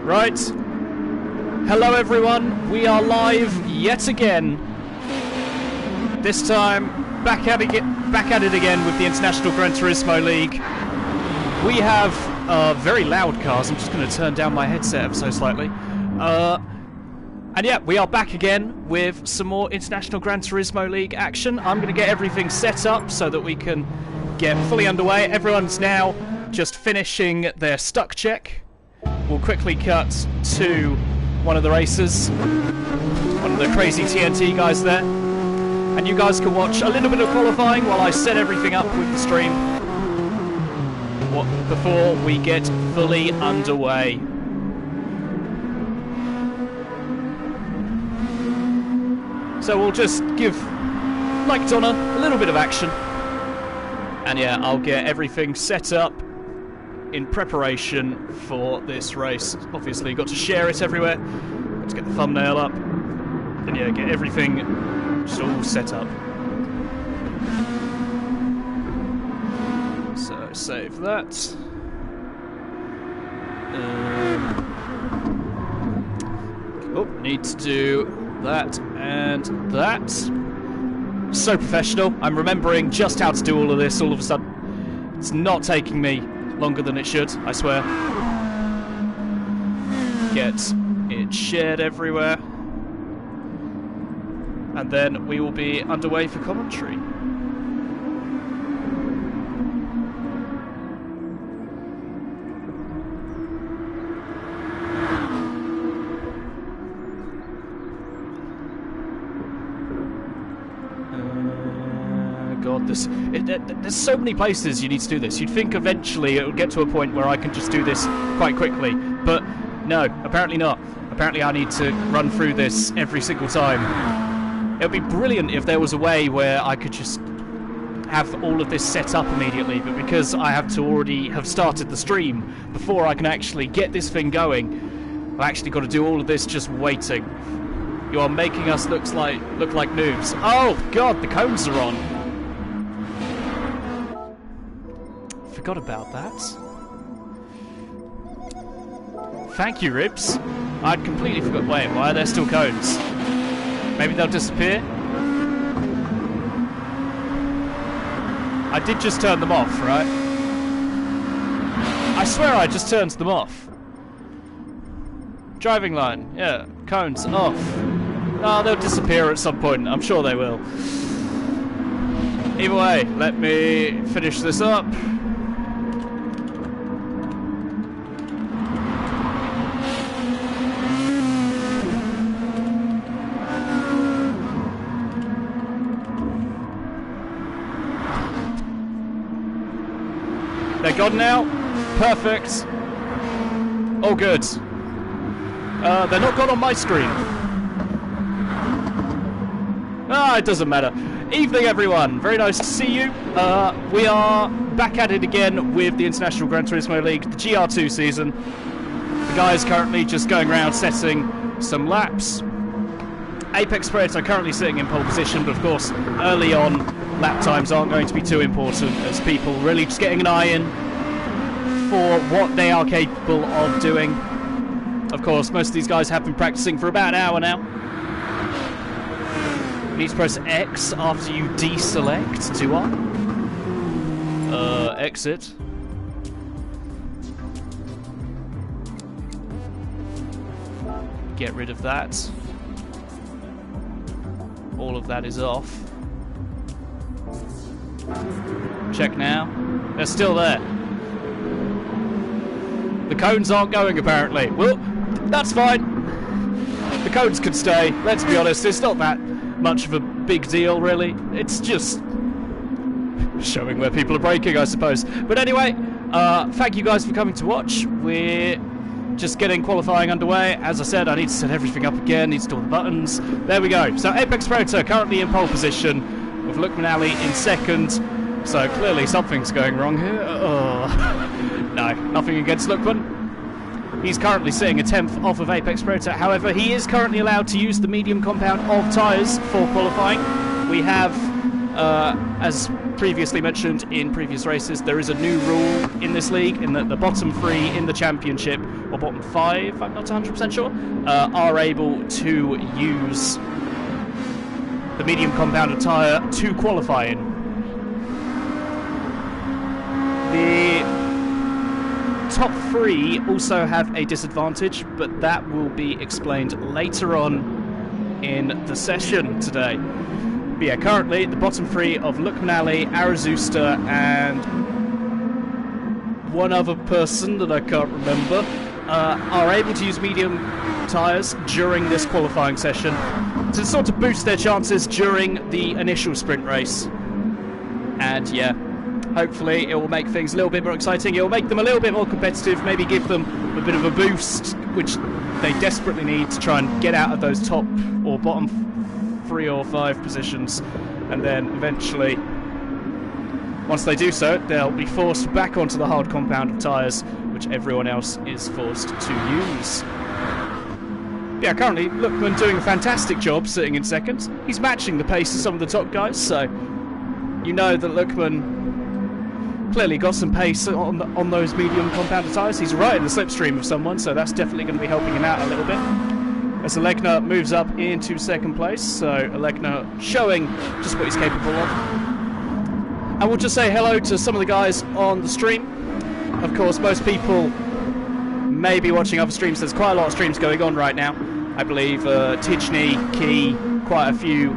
Right. Hello everyone, we are live yet again. This time, back at it again with the International Gran Turismo League. We have very loud cars. I'm just going to turn down my headset ever so slightly. And yeah, we are back again with some more International Gran Turismo League action. I'm going to get everything set up so that we can get fully underway. Everyone's now just finishing their stuck check. We'll quickly cut to one of the races, one of the crazy TNT guys there, and you guys can watch a little bit of qualifying while I set everything up with the stream before we get fully underway. So we'll just give, like Donna, a little bit of action, and yeah, I'll get everything set up in preparation for this race. Obviously, got to share it everywhere. Got to get the thumbnail up, and yeah, get everything just all set up. So save that. Need to do that and that. So professional. I'm remembering just how to do all of this all of a sudden. It's not taking me longer than it should, I swear. Get it shared everywhere. And then we will be underway for commentary. God, there's so many places you need to do this. You'd think eventually it would get to a point where I can just do this quite quickly, but no, apparently not. Apparently I need to run through this every single time. It would be brilliant if there was a way where I could just have all of this set up immediately, but because I have to already have started the stream before I can actually get this thing going, I've actually got to do all of this just waiting. You are making us look like noobs. Oh God, the cones are on. Forgot about that. Thank you, Ribs. I'd completely forgot. Wait, why are there still cones? Maybe they'll disappear? I did just turn them off, right? I swear I just turned them off. Driving line, yeah, cones off. Oh, they'll disappear at some point. I'm sure they will. Either way, let me finish this up. They're gone now. Perfect. All good. They're not gone on my screen. Ah, it doesn't matter. Evening, everyone. Very nice to see you. We are back at it again with the International Gran Turismo League, the Gr.2 season. The guys currently just going around setting some laps. Apex Predator are currently sitting in pole position, but of course, early on, lap times aren't going to be too important as people really just getting an eye in for what they are capable of doing. Of course, most of these guys have been practicing for about an hour now. You need to press X after you deselect, do I? Exit. Get rid of that. All of that is off. Check now. They're still there. The cones aren't going, apparently. Well, that's fine. The cones can stay. Let's be honest, it's not that much of a big deal, really. It's just showing where people are braking, I suppose. But anyway, thank you guys for coming to watch. We're just getting qualifying underway. As I said, I need to set everything up again, need to do all the buttons. There we go. So Apex Predator currently in pole position with Luke Manali in second. So clearly something's going wrong here. No, nothing against Lookman. He's currently sitting a 10th off of Apex Predator. However, he is currently allowed to use the medium compound of tyres for qualifying. We have As previously mentioned in previous races, there is a new rule in this league in that the bottom 3 in the championship, or bottom 5, I'm not 100% sure, are able to use the medium compounded tyre to qualify in. The top 3 also have a disadvantage, but that will be explained later on in the session today. But yeah, currently the bottom 3 of Lukman, Arazusta, and one other person that I can't remember are able to use medium tyres during this qualifying session to sort of boost their chances during the initial sprint race. And yeah, hopefully it will make things a little bit more exciting. It will make them a little bit more competitive, maybe give them a bit of a boost, which they desperately need to try and get out of those top or bottom 3 or 5 positions. And then eventually, once they do so, they'll be forced back onto the hard compound of tyres, which everyone else is forced to use. Yeah, currently Lukman doing a fantastic job sitting in second. He's matching the pace of some of the top guys, so you know that Lukman clearly got some pace on those medium compounded tyres. He's right in the slipstream of someone, so that's definitely going to be helping him out a little bit. As Alegna moves up into second place, so Alegna showing just what he's capable of. I will just say hello to some of the guys on the stream. Of course, most people may be watching other streams. There's quite a lot of streams going on right now. I believe Tijni, Key, quite a few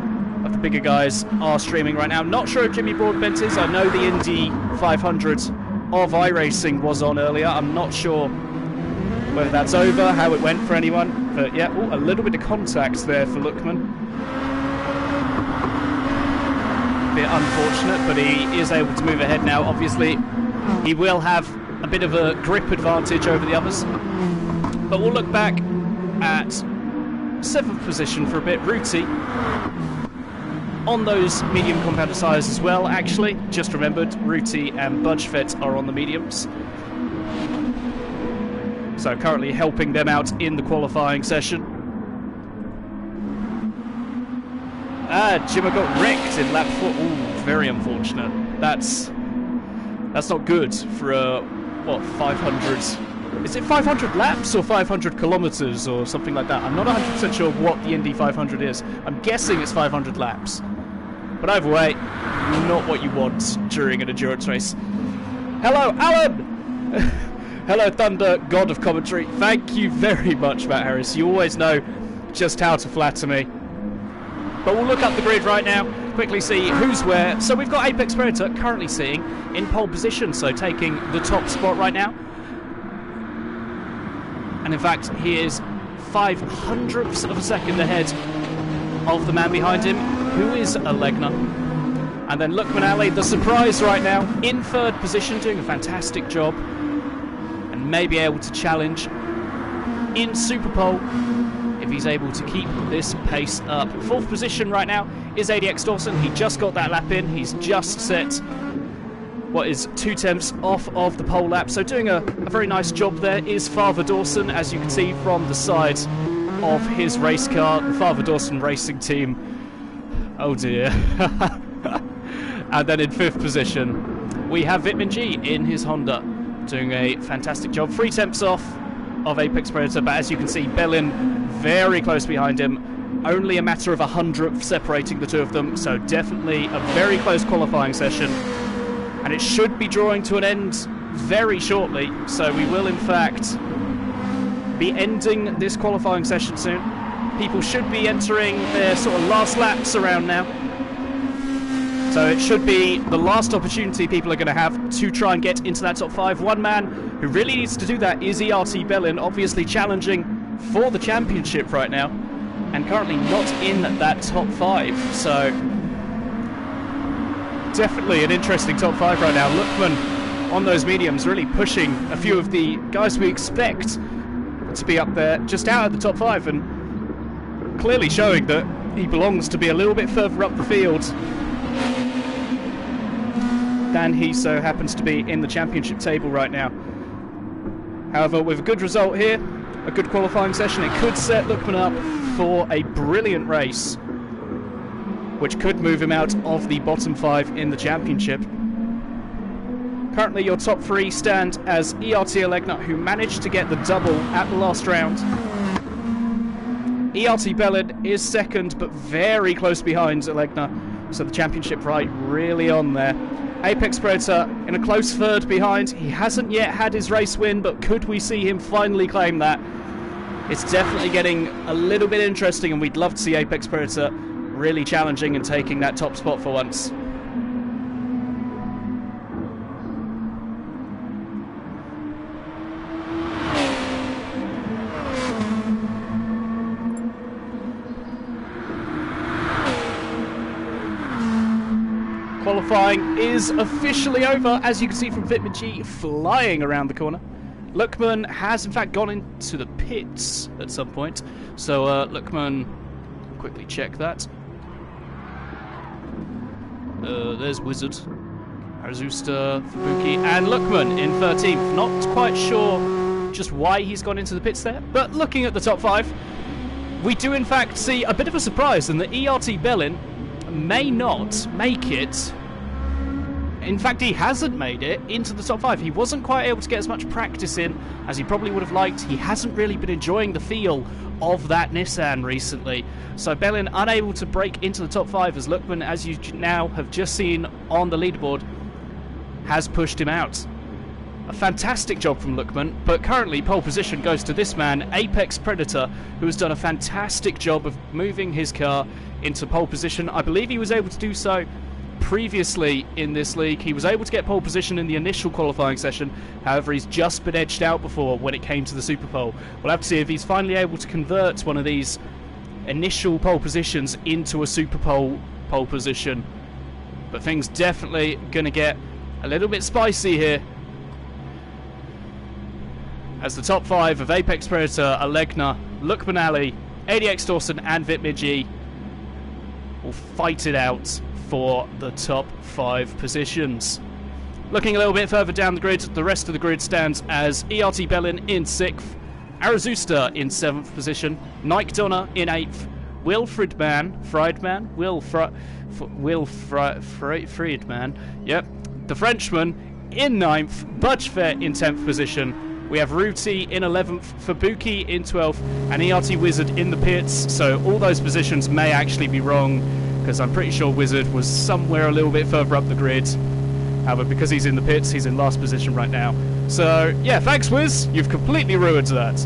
of the bigger guys are streaming right now. Not sure if Jimmy Broadbent is. I know the Indy 500 of iRacing was on earlier. I'm not sure whether that's over, how it went for anyone. But yeah, a little bit of contact there for Lukman. Bit unfortunate, but he is able to move ahead now. Obviously, he will have a bit of a grip advantage over the others. But we'll look back at 7th position for a bit. Ruti on those medium compounded tyres as well, actually. Just remembered, Ruti and Budgefet are on the mediums. So currently helping them out in the qualifying session. Jimma got wrecked in lap 4. Ooh, very unfortunate. That's not good for a, what, 500... Is it 500 laps or 500 kilometers or something like that? I'm not 100% sure what the Indy 500 is. I'm guessing it's 500 laps. But either way, not what you want during an endurance race. Hello, Alan! Hello, Thunder, God of Commentary. Thank you very much, Matt Harris. You always know just how to flatter me. But we'll look up the grid right now, quickly see who's where. So we've got Apex Predator currently sitting in pole position, so taking the top spot right now. And in fact, he is 0.05 of a second ahead of the man behind him, who is Alegna. And then Lukman Ali, the surprise right now, in 3rd position, doing a fantastic job. And may be able to challenge in Super Pole if he's able to keep this pace up. 4th position right now is ADX Dawson. He just got that lap in. He's just set what is 2 tenths off of the pole lap. So doing a very nice job there is Father Dawson, as you can see from the side of his race car, the Father Dawson Racing Team. Oh dear. And then in 5th position, we have Vitman G in his Honda, doing a fantastic job. 3 tenths off of Apex Predator, but as you can see, Bellin very close behind him. Only a matter of 100th separating the two of them, so definitely a very close qualifying session. And it should be drawing to an end very shortly, so we will in fact be ending this qualifying session soon. People should be entering their sort of last laps around now. So it should be the last opportunity people are going to have to try and get into that top 5. One man who really needs to do that is ERT Bellin, obviously challenging for the championship right now, and currently not in that top 5. So definitely an interesting top 5 right now. Lukman on those mediums really pushing a few of the guys we expect to be up there just out of the top 5, and clearly showing that he belongs to be a little bit further up the field than he so happens to be in the championship table right now. However, with a good result here, a good qualifying session, it could set Lukman up for a brilliant race which could move him out of the bottom 5 in the championship. Currently your top 3 stand as ERT Alegna, who managed to get the double at the last round. ERT Bellin is second, but very close behind Alegna, so the championship fight really on there. Apex Predator in a close third behind. He hasn't yet had his race win, but could we see him finally claim that? It's definitely getting a little bit interesting, and we'd love to see Apex Predator really challenging and taking that top spot for once. Qualifying is officially over, as you can see from Vitmag flying around the corner. Lookman has in fact gone into the pits at some point, so Lookman, quickly check that. There's Wizard, Azusta, Fubuki, and Lookman in 13th. Not quite sure just why he's gone into the pits there, but looking at the top 5, we do in fact see a bit of a surprise, and the ERT Bellin may not make it. In fact, he hasn't made it into the top 5. He wasn't quite able to get as much practice in as he probably would have liked. He hasn't really been enjoying the feel of that Nissan recently. So Bellin unable to break into the top 5, as Lookman, as you now have just seen on the leaderboard, has pushed him out. A fantastic job from Lookman, but currently pole position goes to this man, Apex Predator, who has done a fantastic job of moving his car into pole position. I believe he was able to do so previously in this league. He was able to get pole position in the initial qualifying session, however he's just been edged out before when it came to the Super Pole. We'll have to see if he's finally able to convert one of these initial pole positions into a Super Pole position. But things definitely going to get a little bit spicy here, as the top 5 of Apex Predator, Alegna, Lookman Ali, ADX Dawson and Vitmag will fight it out for the top 5 positions. Looking a little bit further down the grid, the rest of the grid stands as ERT Bellin in 6th, Azusta in 7th position, Nike Donner in 8th, Will Friedman, yep, the Frenchman in 9th, Budgefair in 10th position. We have Ruti in 11th, Fubuki in 12th, and ERT Wizard in the pits, so all those positions may actually be wrong, because I'm pretty sure Wizard was somewhere a little bit further up the grid. However, because he's in the pits, he's in last position right now. So, yeah, thanks Wiz, you've completely ruined that.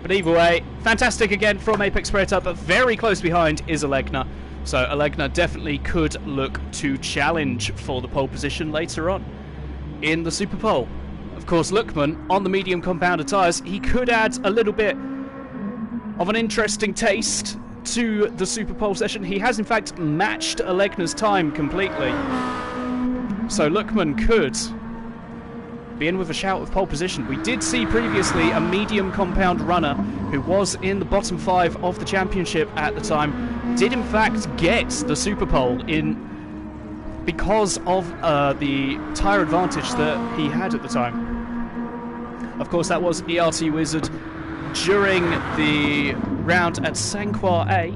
But either way, fantastic again from Apex Predator, but very close behind is Alegna. So Alegna definitely could look to challenge for the pole position later on in the Super Pole. Of course, Lookman, on the medium compounded tyres, he could add a little bit of an interesting taste to the Super Pole session. He has in fact matched Alegna's time completely. So Lookman could be in with a shout of pole position. We did see previously a medium compound runner who was in the bottom 5 of the championship at the time, did in fact get the Super Pole in because of the tyre advantage that he had at the time. Of course, that was ERT Wizard during the round at Sanquar A.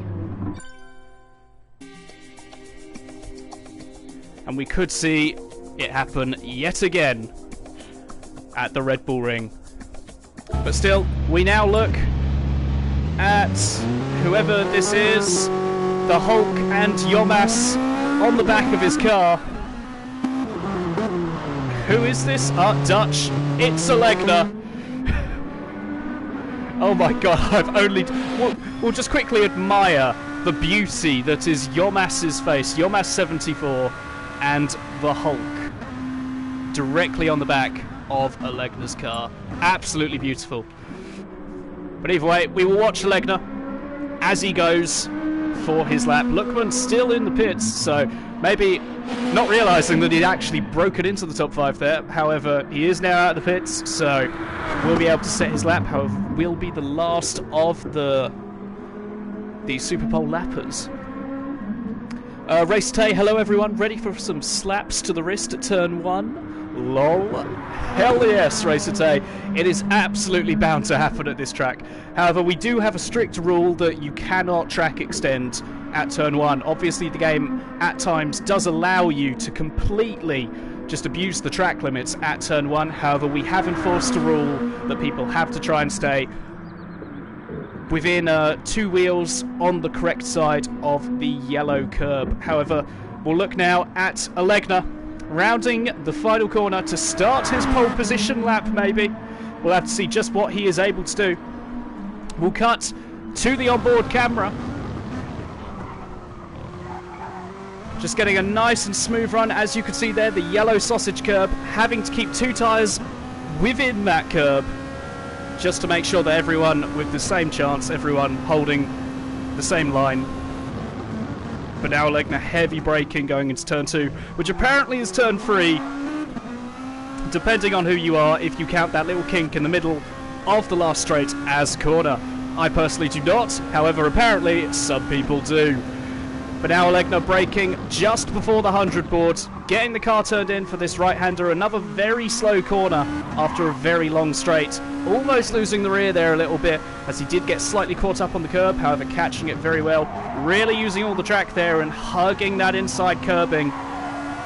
And we could see it happen yet again at the Red Bull Ring. But still, we now look at whoever this is, the Hulk and Yomas on the back of his car. Who is this? Dutch. It's Alegna. Oh my god, I've only... We'll just quickly admire the beauty that is Yomas's face. Yomas 74 and the Hulk directly on the back of Alegna's car. Absolutely beautiful. But either way, we will watch Alegna as he goes for his lap. Lookman still in the pits, so maybe not realising that he'd actually broken into the top 5 there. However, he is now out of the pits, so we'll be able to set his lap. However, we'll be the last of the Super Pole lappers. Race day, hello everyone, ready for some slaps to the wrist at turn 1. Lol. Hell yes, Racer Tay. It is absolutely bound to happen at this track. However, we do have a strict rule that you cannot track extend at turn 1. Obviously, the game at times does allow you to completely just abuse the track limits at turn 1. However, we have enforced a rule that people have to try and stay within 2 wheels on the correct side of the yellow curb. However, we'll look now at Alegna rounding the final corner to start his pole position lap, maybe. We'll have to see just what he is able to do. We'll cut to the onboard camera. Just getting a nice and smooth run. As you can see there, the yellow sausage curb, having to keep 2 tyres within that curb just to make sure that everyone with the same chance, everyone holding the same line. But now Alegna heavy braking going into turn 2, which apparently is turn 3, depending on who you are, if you count that little kink in the middle of the last straight as corner. I personally do not, however apparently some people do. But now Alegna braking just before the 100 board, getting the car turned in for this right-hander. Another very slow corner after a very long straight. Almost losing the rear there a little bit, as he did get slightly caught up on the curb, however catching it very well. Really using all the track there and hugging that inside curbing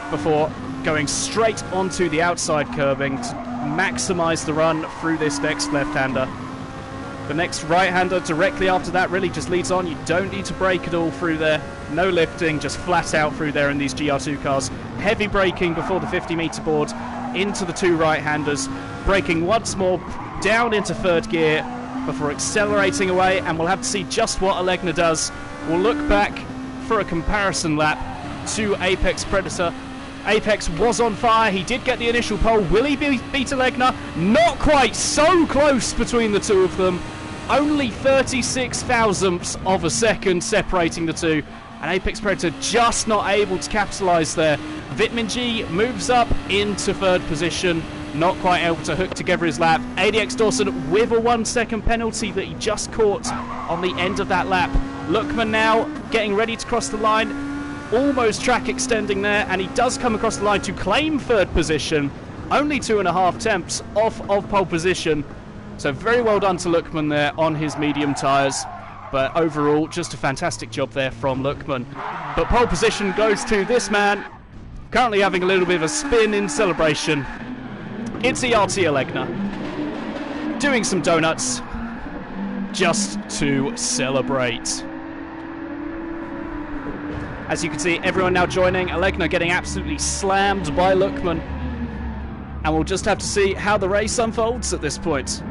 before going straight onto the outside curbing to maximise the run through this next left-hander. The next right-hander directly after that really just leads on. You don't need to brake at all through there. No lifting, just flat out through there in these GR2 cars. Heavy braking before the 50-metre board into the 2 right-handers. Braking once more down into 3rd gear before accelerating away, and we'll have to see just what Alegna does. We'll look back for a comparison lap to Apex Predator. Apex was on fire. He did get the initial pole. Will he beat Alegna? Not quite. So close between the two of them. Only 36 thousandths of a second separating the two. And Apex Predator just not able to capitalise there. Vitamin G moves up into 3rd position. Not quite able to hook together his lap. ADX Dawson with a 1 second penalty that he just caught on the end of that lap. Lookman now getting ready to cross the line. Almost track extending there, and he does come across the line to claim 3rd position. Only 2.5 tenths off of pole position. So very well done to Lookman there on his medium tyres. But overall, just a fantastic job there from Lookman. But pole position goes to this man, currently having a little bit of a spin in celebration. It's ERT Alegna, doing some donuts just to celebrate. As you can see, everyone now joining. Alegna getting absolutely slammed by Lookman. And we'll just have to see how the race unfolds at this point.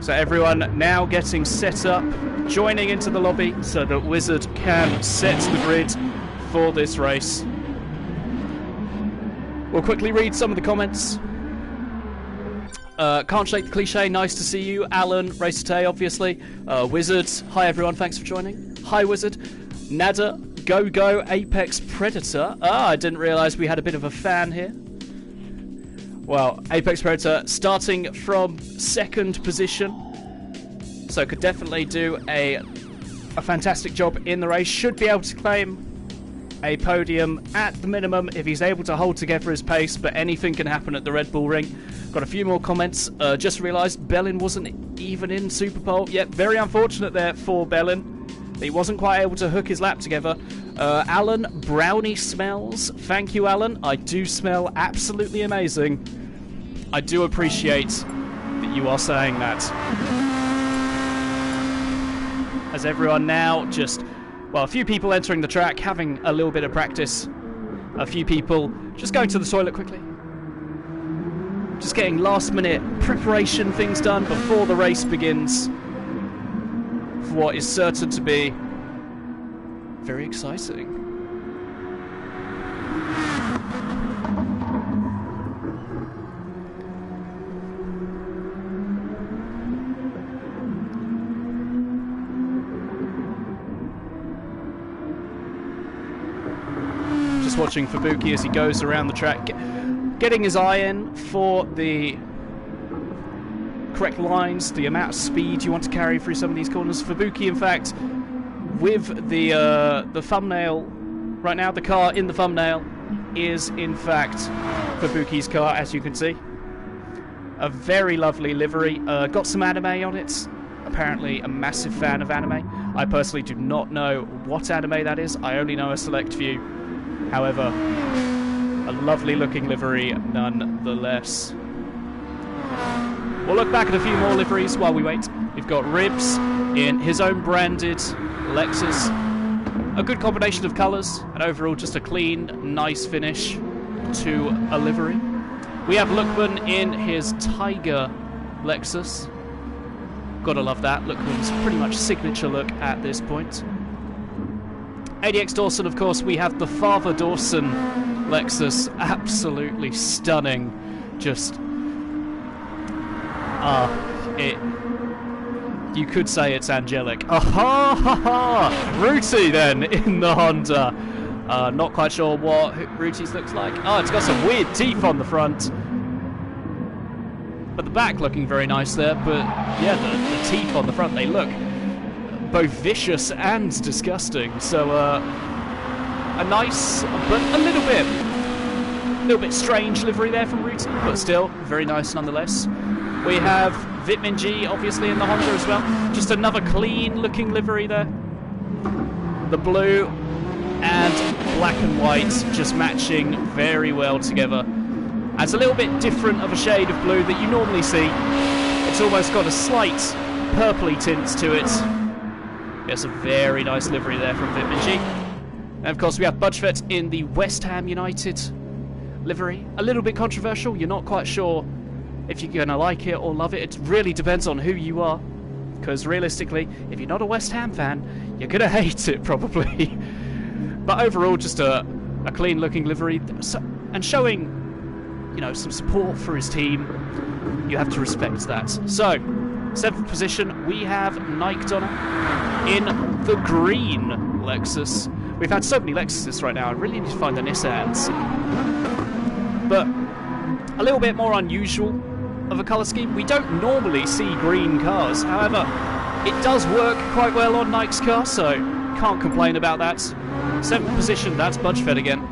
So everyone now getting set up, joining into the lobby so that Wizard can set the grid for this race. We'll quickly read some of the comments. Can't shake the cliche, nice to see you. Alan, Racer Tay, obviously. Wizard, hi everyone, thanks for joining. Hi Wizard. Nada, Go, Apex Predator. I didn't realise we had a bit of a fan here. Well, Apex Predator starting from 2nd position. So could definitely do a fantastic job in the race. Should be able to claim a podium at the minimum if he's able to hold together his pace, but anything can happen at the Red Bull Ring. Got a few more comments. Just realised Bellin wasn't even in Super Pole. Yet very unfortunate there for Bellin. He wasn't quite able to hook his lap together. Alan, brownie smells. Thank you, Alan. I do smell absolutely amazing. I do appreciate that you are saying that. As everyone now just... Well, a few people entering the track, having a little bit of practice. A few people just going to the toilet quickly. Just getting last-minute preparation things done before the race begins. For what is certain to be very exciting. Watching Fubuki as he goes around the track, getting his eye in for the correct lines, the amount of speed you want to carry through some of these corners. Fubuki, in fact, with the thumbnail right now, the car in the thumbnail is in fact Fubuki's car, as you can see. A very lovely livery. Got some anime on it. Apparently a massive fan of anime. I personally do not know what anime that is. I only know a select few. However, a lovely looking livery nonetheless. We'll look back at a few more liveries while we wait. We've got Ribs in his own branded Lexus. A good combination of colours, and overall just a clean, nice finish to a livery. We have Lookman in his Tiger Lexus. Gotta love that. Lookman's pretty much signature look at this point. ADX Dawson, of course, we have the Father Dawson Lexus. Absolutely stunning. Just... you could say it's angelic. Aha! Ha, ha. Rooty then in the Honda. Not quite sure what Rooty's looks like. Oh, it's got some weird teeth on the front. But the back looking very nice there. But yeah, the teeth on the front, they look both vicious and disgusting. So a nice, but a little bit strange livery there from Rooty, but still very nice nonetheless. We have Vitmin-G obviously in the Honda as well. Just another clean looking livery there. The blue and black and white just matching very well together. Adds a little bit different of a shade of blue that you normally see. It's almost got a slight purpley tint to it. It's a very nice livery there from Vitmin-G. And of course we have Budgefett in the West Ham United livery. A little bit controversial. You're not quite sure if you're going to like it or love it. It really depends on who you are. Because realistically, if you're not a West Ham fan, you're going to hate it probably. But overall, just a clean looking livery. And showing, you know, some support for his team. You have to respect that. So, 7th position, we have Nike Donna in the green Lexus. We've had so many Lexuses right now. I really need to find the Nissans. But a little bit more unusual of a colour scheme. We don't normally see green cars. However, it does work quite well on Nike's car, so can't complain about that. 7th position, that's Budgefett again.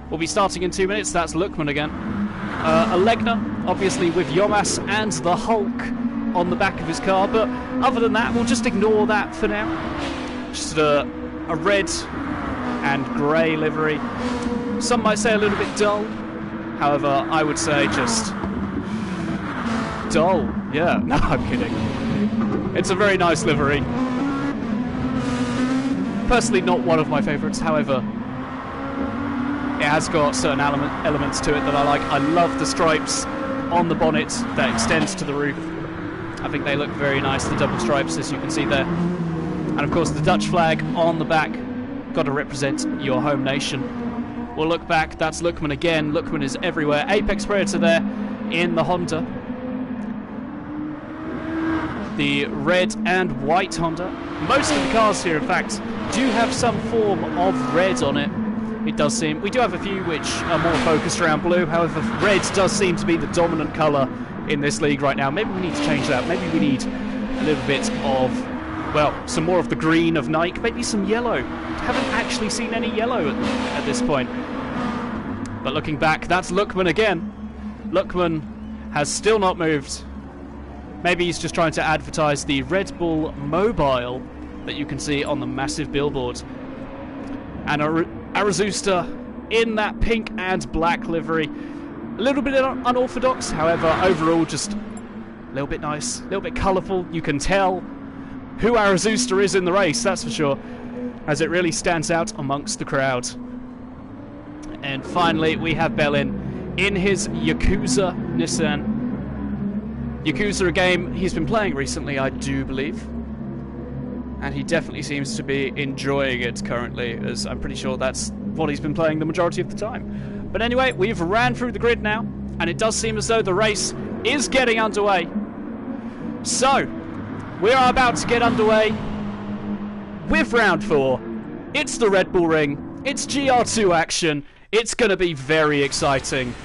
We'll be starting in 2 minutes. That's Lookman again. A Legner, obviously with Yomas and the Hulk on the back of his car, but other than that, we'll just ignore that for now. Just a red and grey livery. Some might say a little bit dull. However, I would say just dull. Yeah, no, I'm kidding. It's a very nice livery. Personally, not one of my favourites. However, it has got certain elements to it that I like. I love the stripes on the bonnet that extends to the roof. I think they look very nice, the double stripes, as you can see there. And of course, the Dutch flag on the back. Got to represent your home nation. We'll look back. That's Lookman again. Lookman is everywhere. Apex Predator there in the Honda. The red and white Honda. Most of the cars here, in fact, do have some form of red on it. It does seem. We do have a few which are more focused around blue. However, red does seem to be the dominant colour in this league right now. Maybe we need to change that. Maybe we need a little bit of, well, some more of the green of Nike. Maybe some yellow. Haven't actually seen any yellow at this point. But looking back, that's Lookman again. Lookman has still not moved. Maybe he's just trying to advertise the Red Bull Mobile that you can see on the massive billboard. And Arazusta in that pink and black livery. A little bit unorthodox, however, overall just a little bit nice, a little bit colourful. You can tell who Arazusta is in the race, that's for sure, as it really stands out amongst the crowd. And finally, we have Belin in his Yakuza Nissan. Yakuza, a game he's been playing recently, I do believe. And he definitely seems to be enjoying it currently, as I'm pretty sure that's what he's been playing the majority of the time. But anyway, we've ran through the grid now, and it does seem as though the race is getting underway. So, we are about to get underway with round 4. It's the Red Bull Ring. It's GR2 action. It's going to be very exciting.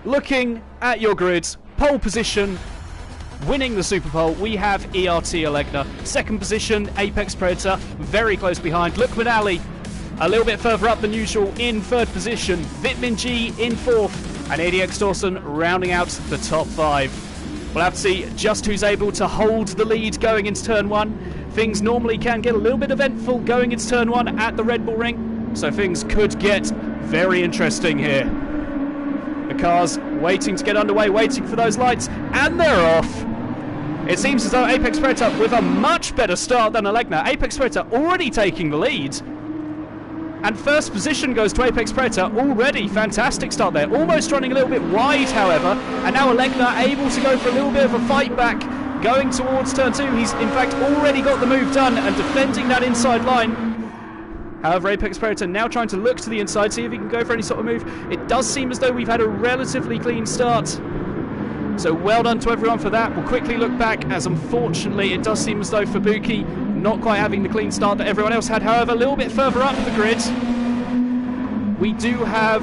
Looking at your grids, pole position winning the Super Pole, we have ERT Alegna. Second position, Apex Predator, very close behind. Lukman Ali, a little bit further up than usual, in third position. Vitmin G in fourth, and ADX Dawson rounding out the top 5. We'll have to see just who's able to hold the lead going into turn 1. Things normally can get a little bit eventful going into turn 1 at the Red Bull Ring, so things could get very interesting here. The cars waiting to get underway, waiting for those lights, and they're off. It seems as though Apex Predator with a much better start than Alegna. Apex Predator already taking the lead. And first position goes to Apex Predator already. Fantastic start there. Almost running a little bit wide, however. And now Alegna able to go for a little bit of a fight back going towards turn 2. He's in fact already got the move done and defending that inside line. However, Apex Predator now trying to look to the inside, see if he can go for any sort of move. It does seem as though we've had a relatively clean start. So well done to everyone for that. We'll quickly look back, as unfortunately it does seem as though Fubuki not quite having the clean start that everyone else had. However, a little bit further up the grid, we do have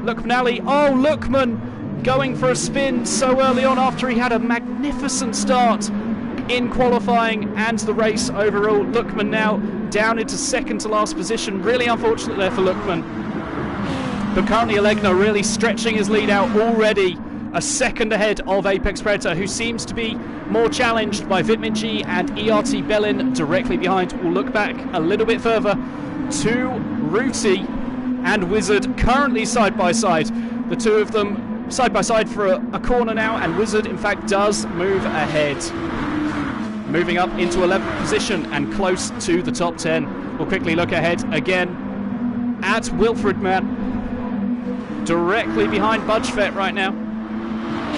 Lukman Ali. Oh, Lukman going for a spin so early on after he had a magnificent start in qualifying and the race overall. Lukman now down into second to last position. Really unfortunate there for Lukman. But currently Alegna really stretching his lead out already. A second ahead of Apex Predator, who seems to be more challenged by Vitmin G and ERT Bellin directly behind. We'll look back a little bit further to Ruti and Wizard currently side by side. The two of them side by side for a corner now, and Wizard in fact does move ahead. Moving up into 11th position and close to the top 10. We'll quickly look ahead again at Wilfred Man, directly behind Budgefett right now.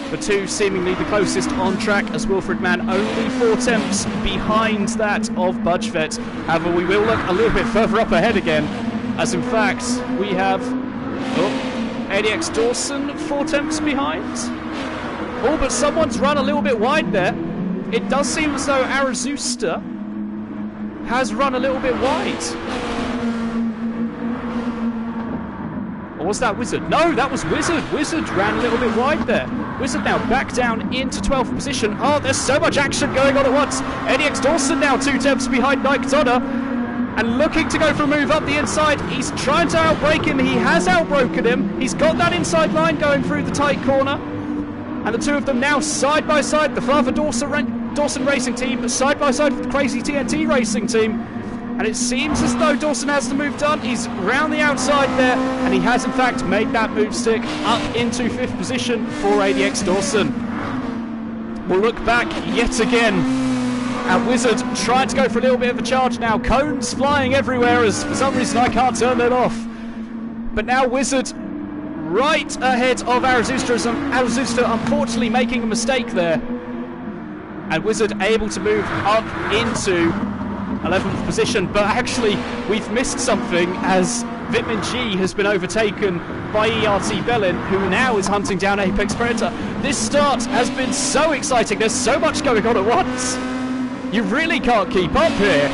The two seemingly the closest on track, as Wilfred Man only 4 tenths behind that of Budgefett. However, we will look a little bit further up ahead again, as in fact we have ADX Dawson 4 tenths behind. Oh, but someone's run a little bit wide there. It does seem as though Arazusta has run a little bit wide. Or was that Wizard? No, that was Wizard. Wizard ran a little bit wide there. Wizard now back down into 12th position. Oh, there's so much action going on at once. ADX Dawson now 2 tenths behind Nike Tonner and looking to go for a move up the inside. He's trying to outbrake him. He has outbroken him. He's got that inside line going through the tight corner. And the two of them now side by side. The Father Dawson Racing team side by side with the Crazy TNT Racing team. And it seems as though Dawson has the move done. He's round the outside there, and he has in fact made that move stick up into 5th position for ADX Dawson. We'll look back yet again at Wizard trying to go for a little bit of a charge now. Cones flying everywhere, as for some reason I can't turn that off. But now Wizard right ahead of Arazusta. Arazusta unfortunately making a mistake there. And Wizard able to move up into 11th position, but actually we've missed something, as Vitmin G has been overtaken by ERT Bellin, who now is hunting down Apex Predator. This start has been so exciting. There's so much going on at once. You really can't keep up here.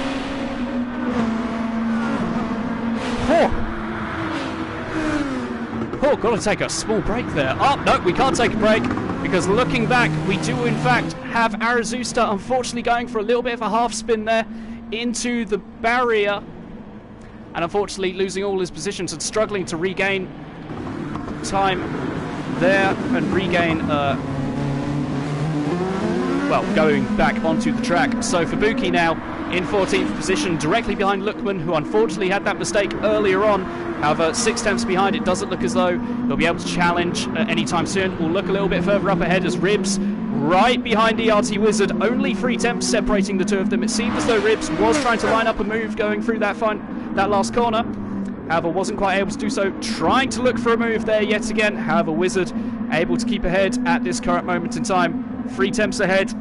Oh, got to take a small break there. Oh, no, we can't take a break, because looking back, we do in fact have Arazusta unfortunately going for a little bit of a half spin there into the barrier, and unfortunately losing all his positions and struggling to regain time there and regain going back onto the track. So Fubuki now in 14th position, directly behind Lukman, who unfortunately had that mistake earlier on. However, 6 tenths behind. It doesn't look as though he'll be able to challenge anytime soon. We'll look a little bit further up ahead as Ribs right behind ERT Wizard, only 3 tenths separating the two of them. It seemed as though Ribs was trying to line up a move going through that last corner. However, wasn't quite able to do so. Trying to look for a move there yet again. However, Wizard able to keep ahead at this current moment in time. 3 tenths ahead.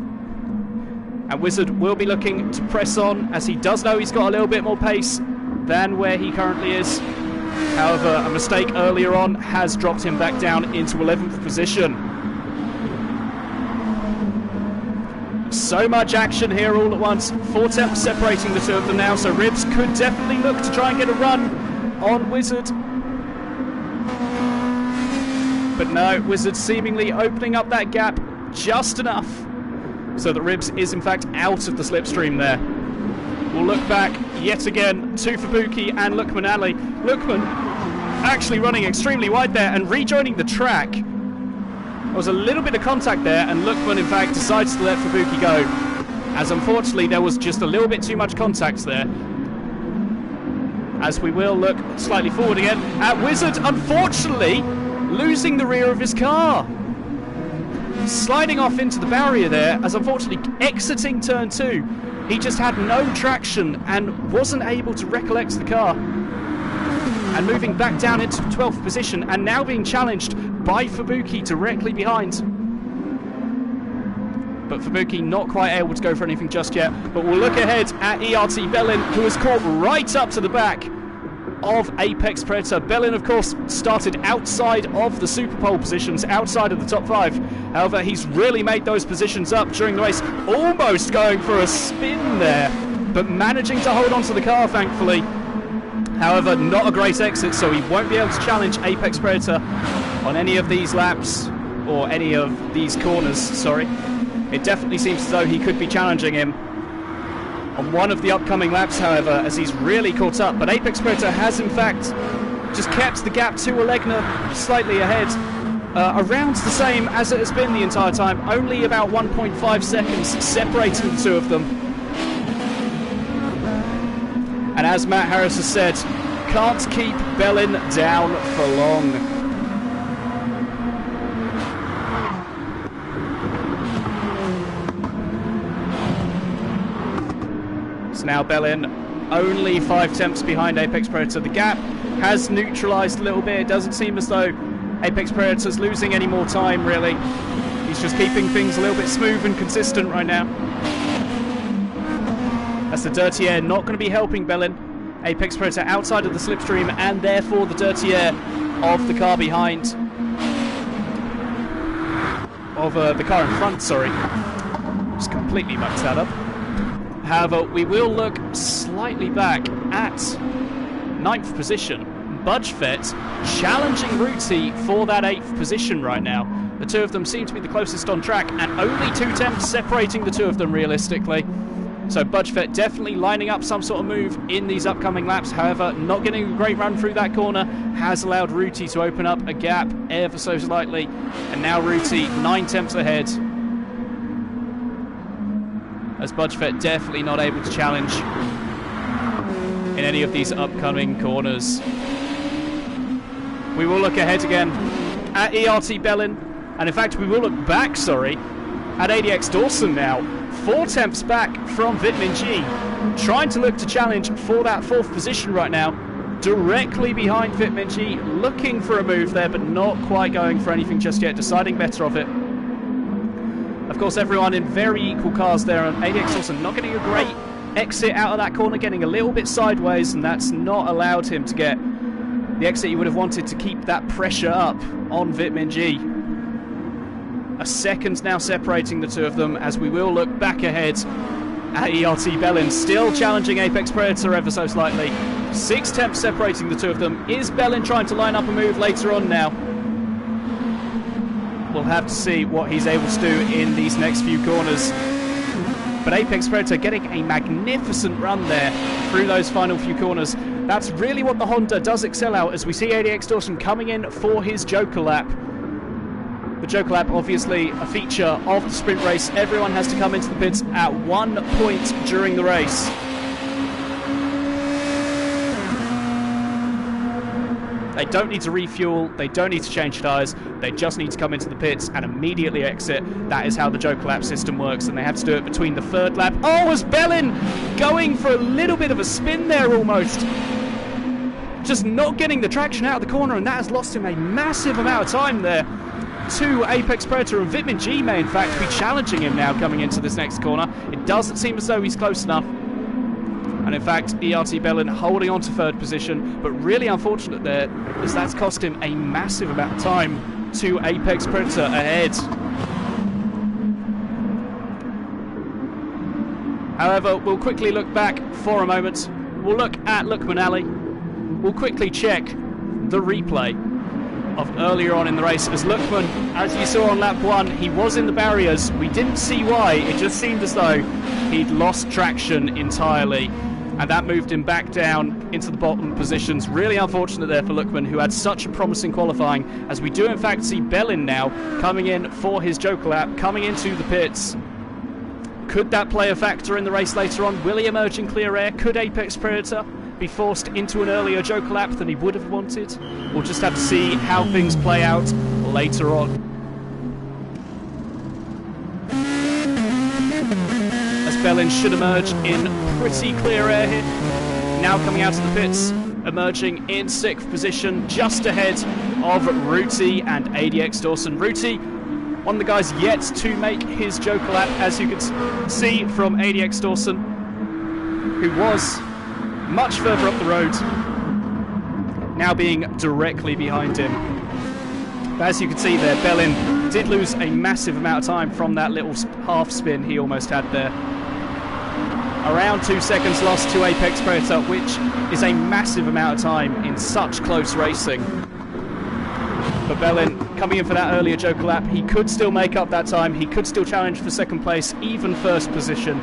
And Wizard will be looking to press on, as he does know he's got a little bit more pace than where he currently is. However, a mistake earlier on has dropped him back down into 11th position. So much action here all at once. 4 tenths separating the two of them now, so Ribs could definitely look to try and get a run on Wizard. But no, Wizard seemingly opening up that gap just enough so that Ribs is in fact out of the slipstream there. We'll look back yet again to Fubuki and Lookman Ali. Lookman actually running extremely wide there and rejoining the track. There was a little bit of contact there, and Lookman in fact decides to let Fubuki go, as unfortunately there was just a little bit too much contact there. As we will look slightly forward again at Wizard, unfortunately losing the rear of his car. Sliding off into the barrier there, as unfortunately exiting turn 2, he just had no traction and wasn't able to recollect the car. And moving back down into 12th position, and now being challenged by Fubuki directly behind. But Fubuki not quite able to go for anything just yet. But we'll look ahead at ERT Bellin, who was caught right up to the back of Apex Predator. Bellin, of course, started outside of the super pole positions, outside of the top 5. However, he's really made those positions up during the race, almost going for a spin there, but managing to hold on to the car, thankfully. However, not a great exit, so he won't be able to challenge Apex Predator on any of these laps, or any of these corners, sorry. It definitely seems as though he could be challenging him on one of the upcoming laps, however, as he's really caught up. But Apex Predator has, in fact, just kept the gap to Olegna slightly ahead, around the same as it has been the entire time, only about 1.5 seconds separating the two of them. And as Matt Harris has said, can't keep Bellin down for long. So now Bellin only 5 tenths behind Apex Predator. The gap has neutralised a little bit. It doesn't seem as though Apex Predator's losing any more time, really. He's just keeping things a little bit smooth and consistent right now. That's the dirty air not going to be helping Bellin. Apex Predator outside of the slipstream, and therefore the dirty air of the car behind. Of the car in front, sorry. Just completely mucked that up. However, we will look slightly back at 9th position. Budgefett challenging Ruti for that 8th position right now. The two of them seem to be the closest on track, and only 2 tenths separating the two of them realistically. So Budgefett definitely lining up some sort of move in these upcoming laps. However, not getting a great run through that corner has allowed Ruti to open up a gap ever so slightly. And now Ruti 9 tenths ahead, as Budgefett definitely not able to challenge in any of these upcoming corners. We will look ahead again at ERT Bellin, and in fact we will look back, sorry, at ADX Dawson now. 4 tenths back from Vitmin G, trying to look to challenge for that 4th position right now, directly behind Vitmin G, looking for a move there, but not quite going for anything just yet, deciding better of it. Of course, everyone in very equal cars there, and ADX Dawson not getting a great exit out of that corner, getting a little bit sideways, and that's not allowed him to get the exit he would have wanted to keep that pressure up on Vitmin G. A second now separating the two of them, as we will look back ahead at ERT Bellin, still challenging Apex Predator ever so slightly. 6 tenths separating the two of them. Is Bellin trying to line up a move later on now? We'll have to see what he's able to do in these next few corners. But Apex Predator getting a magnificent run there through those final few corners. That's really what the Honda does excel out, as we see ADX Dawson coming in for his Joker lap. The Joker lap, obviously a feature of the sprint race. Everyone has to come into the pits at 1 point during the race. They don't need to refuel, they don't need to change tyres, they just need to come into the pits and immediately exit. That is how the Joker lap system works, and they have to do it between the 3rd lap. Oh, was Bellin going for a little bit of a spin there almost? Just not getting the traction out of the corner, and that has lost him a massive amount of time there to Apex Predator, and Vitmin G may in fact be challenging him now coming into this next corner. It doesn't seem as though he's close enough. And in fact, ERT Bellin holding on to 3rd position, but really unfortunate there, as that's cost him a massive amount of time to Apex Predator ahead. However, we'll quickly look back for a moment. We'll look at Lookman Ali. We'll quickly check the replay of earlier on in the race, as Lookman, as you saw on lap 1, he was in the barriers. We didn't see why. It just seemed as though he'd lost traction entirely, and that moved him back down into the bottom positions. Really unfortunate there for Lookman, who had such a promising qualifying, as we do in fact see Bellin now coming in for his Joker lap, coming into the pits. Could that play a factor in the race later on? Will he emerge in clear air? Could Apex Predator be forced into an earlier Joker lap than he would have wanted? We'll just have to see how things play out later on. As Bellin should emerge in pretty clear air here. Now coming out of the pits, emerging in 6th position, just ahead of Rooty and ADX Dawson. Rooty, one of the guys yet to make his Joker lap, as you can see from ADX Dawson, who was much further up the road, now being directly behind him. But as you can see there, Bellin did lose a massive amount of time from that little half spin he almost had there. Around 2 seconds lost to Apex Predator, which is a massive amount of time in such close racing. But Bellin coming in for that earlier Joker lap, he could still make up that time, he could still challenge for 2nd place, even 1st position,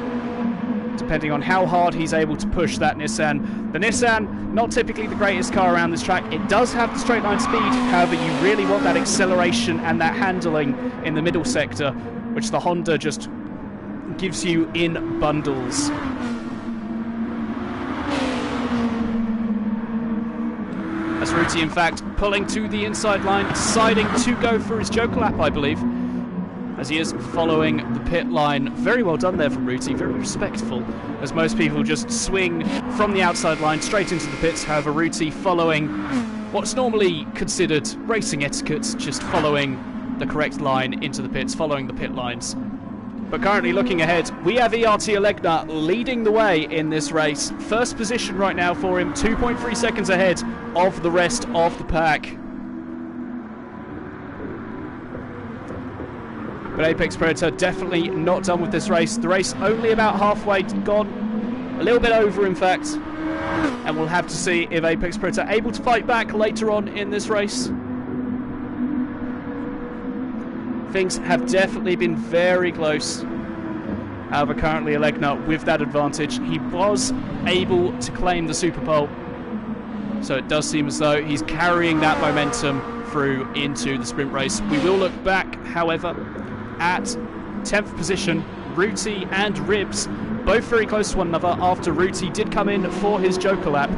depending on how hard he's able to push that Nissan. The Nissan, not typically the greatest car around this track. It does have the straight line speed, however you really want that acceleration and that handling in the middle sector, which the Honda just gives you in bundles. As Rooty in fact pulling to the inside line, deciding to go for his Joker lap, I believe, as he is following the pit line. Very well done there from Rooty, very respectful, as most people just swing from the outside line straight into the pits. However, Rooty following what's normally considered racing etiquette, just following the correct line into the pits, following the pit lines. But currently looking ahead, we have ERT Alegna leading the way in this race. 1st position right now for him, 2.3 seconds ahead of the rest of the pack. But Apex Predator definitely not done with this race. The race only about halfway gone, a little bit over in fact, and we'll have to see if Apex Predator able to fight back later on in this race. Things have definitely been very close. However, currently Alegna with that advantage. He was able to claim the Super Pole, so it does seem as though he's carrying that momentum through into the sprint race. We will look back, however, at 10th position, Rooty and Ribs, both very close to one another after Rooty did come in for his Joker lap.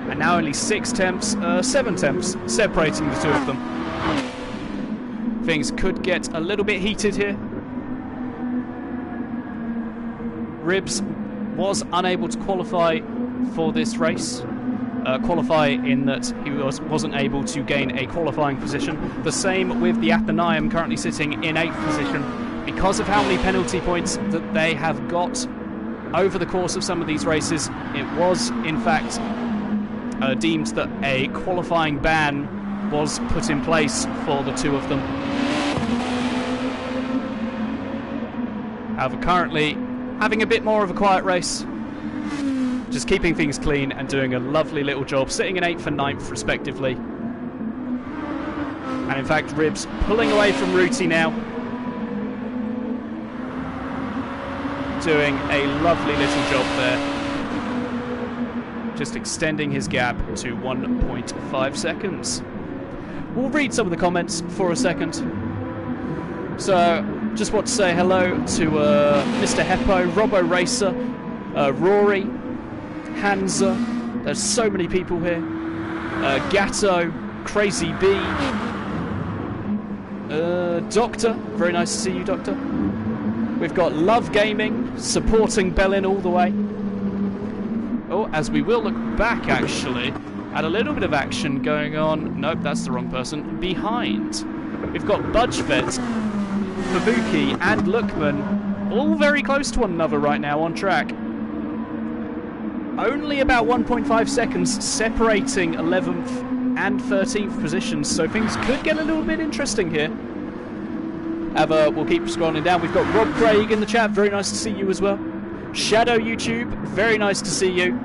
And now only 7 tenths separating the two of them. Things could get a little bit heated here. Ribs was unable to qualify for this race. Qualify in that he wasn't able to gain a qualifying position. The same with the Athenaeum, currently sitting in 8th position. Because of how many penalty points that they have got over the course of some of these races, it was in fact deemed that a qualifying ban was put in place for the two of them. However, currently having a bit more of a quiet race, just keeping things clean and doing a lovely little job, sitting in 8th and 9th respectively. And in fact, Ribs pulling away from Rooty now, doing a lovely little job there, just extending his gap to 1.5 seconds. We'll read some of the comments for a second. So, just want to say hello to Mr. Heppo, Robbo Racer, Rory, Hansa. There's so many people here. Gatto, Crazy B, Doctor. Very nice to see you, Doctor. We've got Love Gaming supporting Bellin all the way. Oh, as we will look back actually at a little bit of action going on. Nope, that's the wrong person. Behind, we've got Budgevet, Fabuki and Lookman, all very close to one another right now on track. Only about 1.5 seconds separating 11th and 13th positions, so things could get a little bit interesting here. However, we'll keep scrolling down. We've got Rob Craig in the chat, very nice to see you as well. Shadow YouTube, very nice to see you.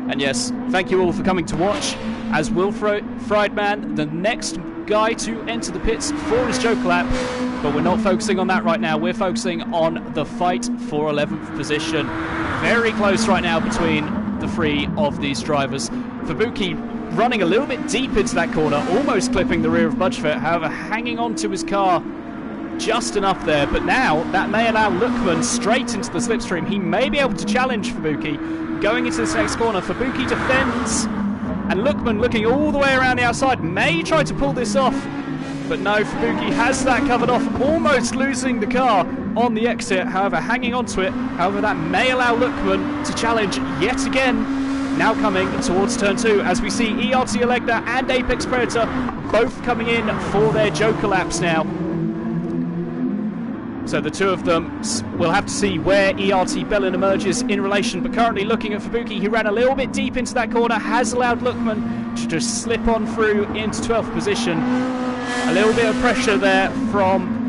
And yes, thank you all for coming to watch. as Will Friedman, the next guy to enter the pits for his Joker lap. But we're not focusing on that right now. We're focusing on the fight for 11th position. Very close right now between the three of these drivers. Fubuki running a little bit deep into that corner, almost clipping the rear of Budgefett, however hanging on to his car just enough there. But now that may allow Lookman straight into the slipstream. He may be able to challenge Fubuki going into this next corner. Fubuki defends, and Lookman looking all the way around the outside may try to pull this off, but no, Fubuki has that covered off, almost losing the car on the exit, however hanging on to it. However, that may allow Lookman to challenge yet again, now coming towards turn 2, as we see ERT Elegna and Apex Predator both coming in for their Joker laps now. So the two of them will have to see where ERT Bellin emerges in relation, but currently looking at Fubuki, who ran a little bit deep into that corner, has allowed Lookman to just slip on through into 12th position. A little bit of pressure there from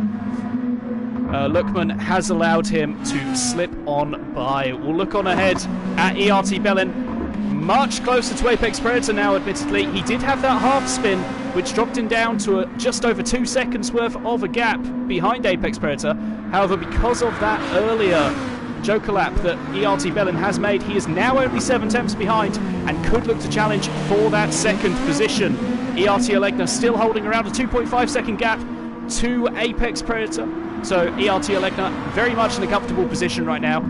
Lookman has allowed him to slip on by. We'll look on ahead at ERT Bellin. Much closer to Apex Predator now, admittedly. He did have that half spin, which dropped him down to just over 2 seconds worth of a gap behind Apex Predator. However, because of that earlier Joker lap that ERT Bellin has made, he is now only 7 tenths behind and could look to challenge for that second position. ERT Elegna still holding around a 2.5 second gap to Apex Predator. So ERT Elegna very much in a comfortable position right now.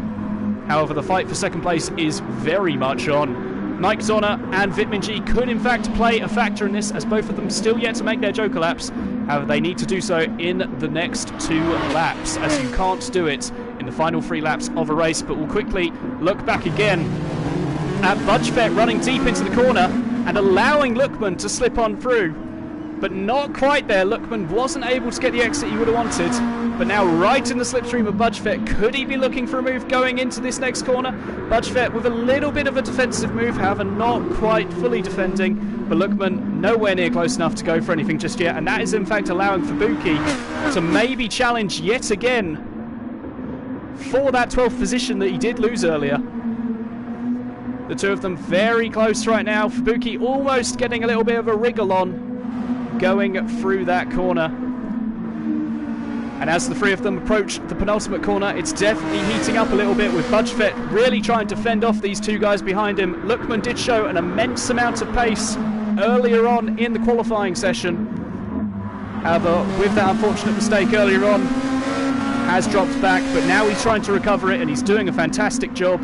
However, the fight for second place is very much on. Mike Zonner and Vitminji could in fact play a factor in this, as both of them still yet to make their Joker laps. However, they need to do so in the next 2 laps, as you can't do it in the final 3 laps of a race. But we'll quickly look back again at Budgefett running deep into the corner and allowing Lookman to slip on through. But not quite there. Lookman wasn't able to get the exit he would have wanted. But now right in the slipstream of Budgefett. Could he be looking for a move going into this next corner? Budgefett with a little bit of a defensive move, however not quite fully defending. But Lookman nowhere near close enough to go for anything just yet. And that is in fact allowing Fubuki to maybe challenge yet again for that 12th position that he did lose earlier. The two of them very close right now. Fubuki almost getting a little bit of a wriggle on going through that corner. And as the three of them approach the penultimate corner, it's definitely heating up a little bit, with Budgefett really trying to fend off these two guys behind him. Lookman did show an immense amount of pace earlier on in the qualifying session. However, with that unfortunate mistake earlier on, has dropped back, but now he's trying to recover it, and he's doing a fantastic job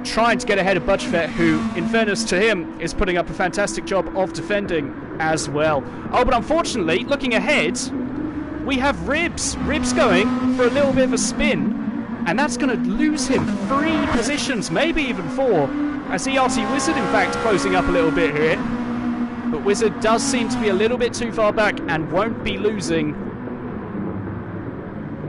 trying to get ahead of Budgefett, who, in fairness to him, is putting up a fantastic job of defending as well. Oh, but unfortunately, looking ahead, we have Ribs. Ribs going for a little bit of a spin, and that's going to lose him 3 positions, maybe even 4, as ERT Wizard, in fact, closing up a little bit here. But Wizard does seem to be a little bit too far back and won't be losing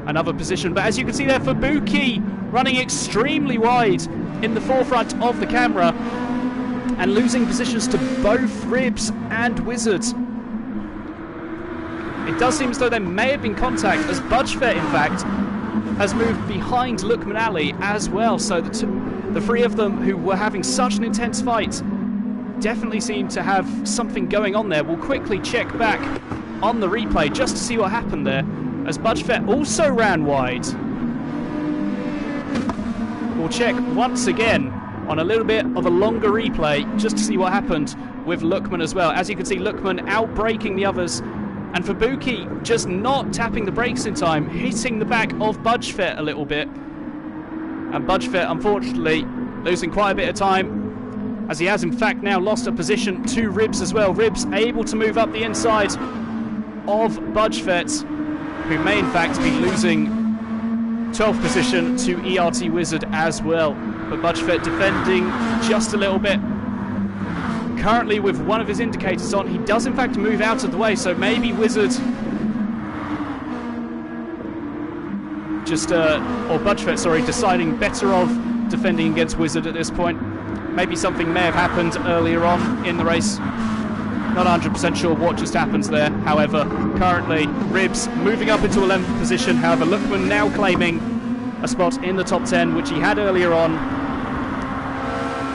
another position. But as you can see there, Fubuki running extremely wide in the forefront of the camera and losing positions to both Ribs and Wizard. It does seem as though there may have been contact, as Budgefett, in fact, has moved behind Lookman Ali as well. So the three of them, who were having such an intense fight, definitely seem to have something going on there. We'll quickly check back on the replay just to see what happened there, as Budgefett also ran wide. We'll check once again on a little bit of a longer replay just to see what happened with Lookman as well. As you can see, Lookman outbraking the others, and Fubuki just not tapping the brakes in time, hitting the back of Budgefett a little bit. And Budgefett, unfortunately, losing quite a bit of time, as he has in fact now lost a position to Ribs as well. Ribs able to move up the inside of Budgefett, who may in fact be losing 12th position to ERT Wizard as well. But Budgefett defending just a little bit. Currently with one of his indicators on, he does in fact move out of the way, so maybe Wizard just, or Budgefett, sorry, deciding better of defending against Wizard at this point. Maybe something may have happened earlier on in the race. Not 100% sure what just happens there. However, currently Ribs moving up into 11th position. However, Lookman now claiming a spot in the top 10, which he had earlier on.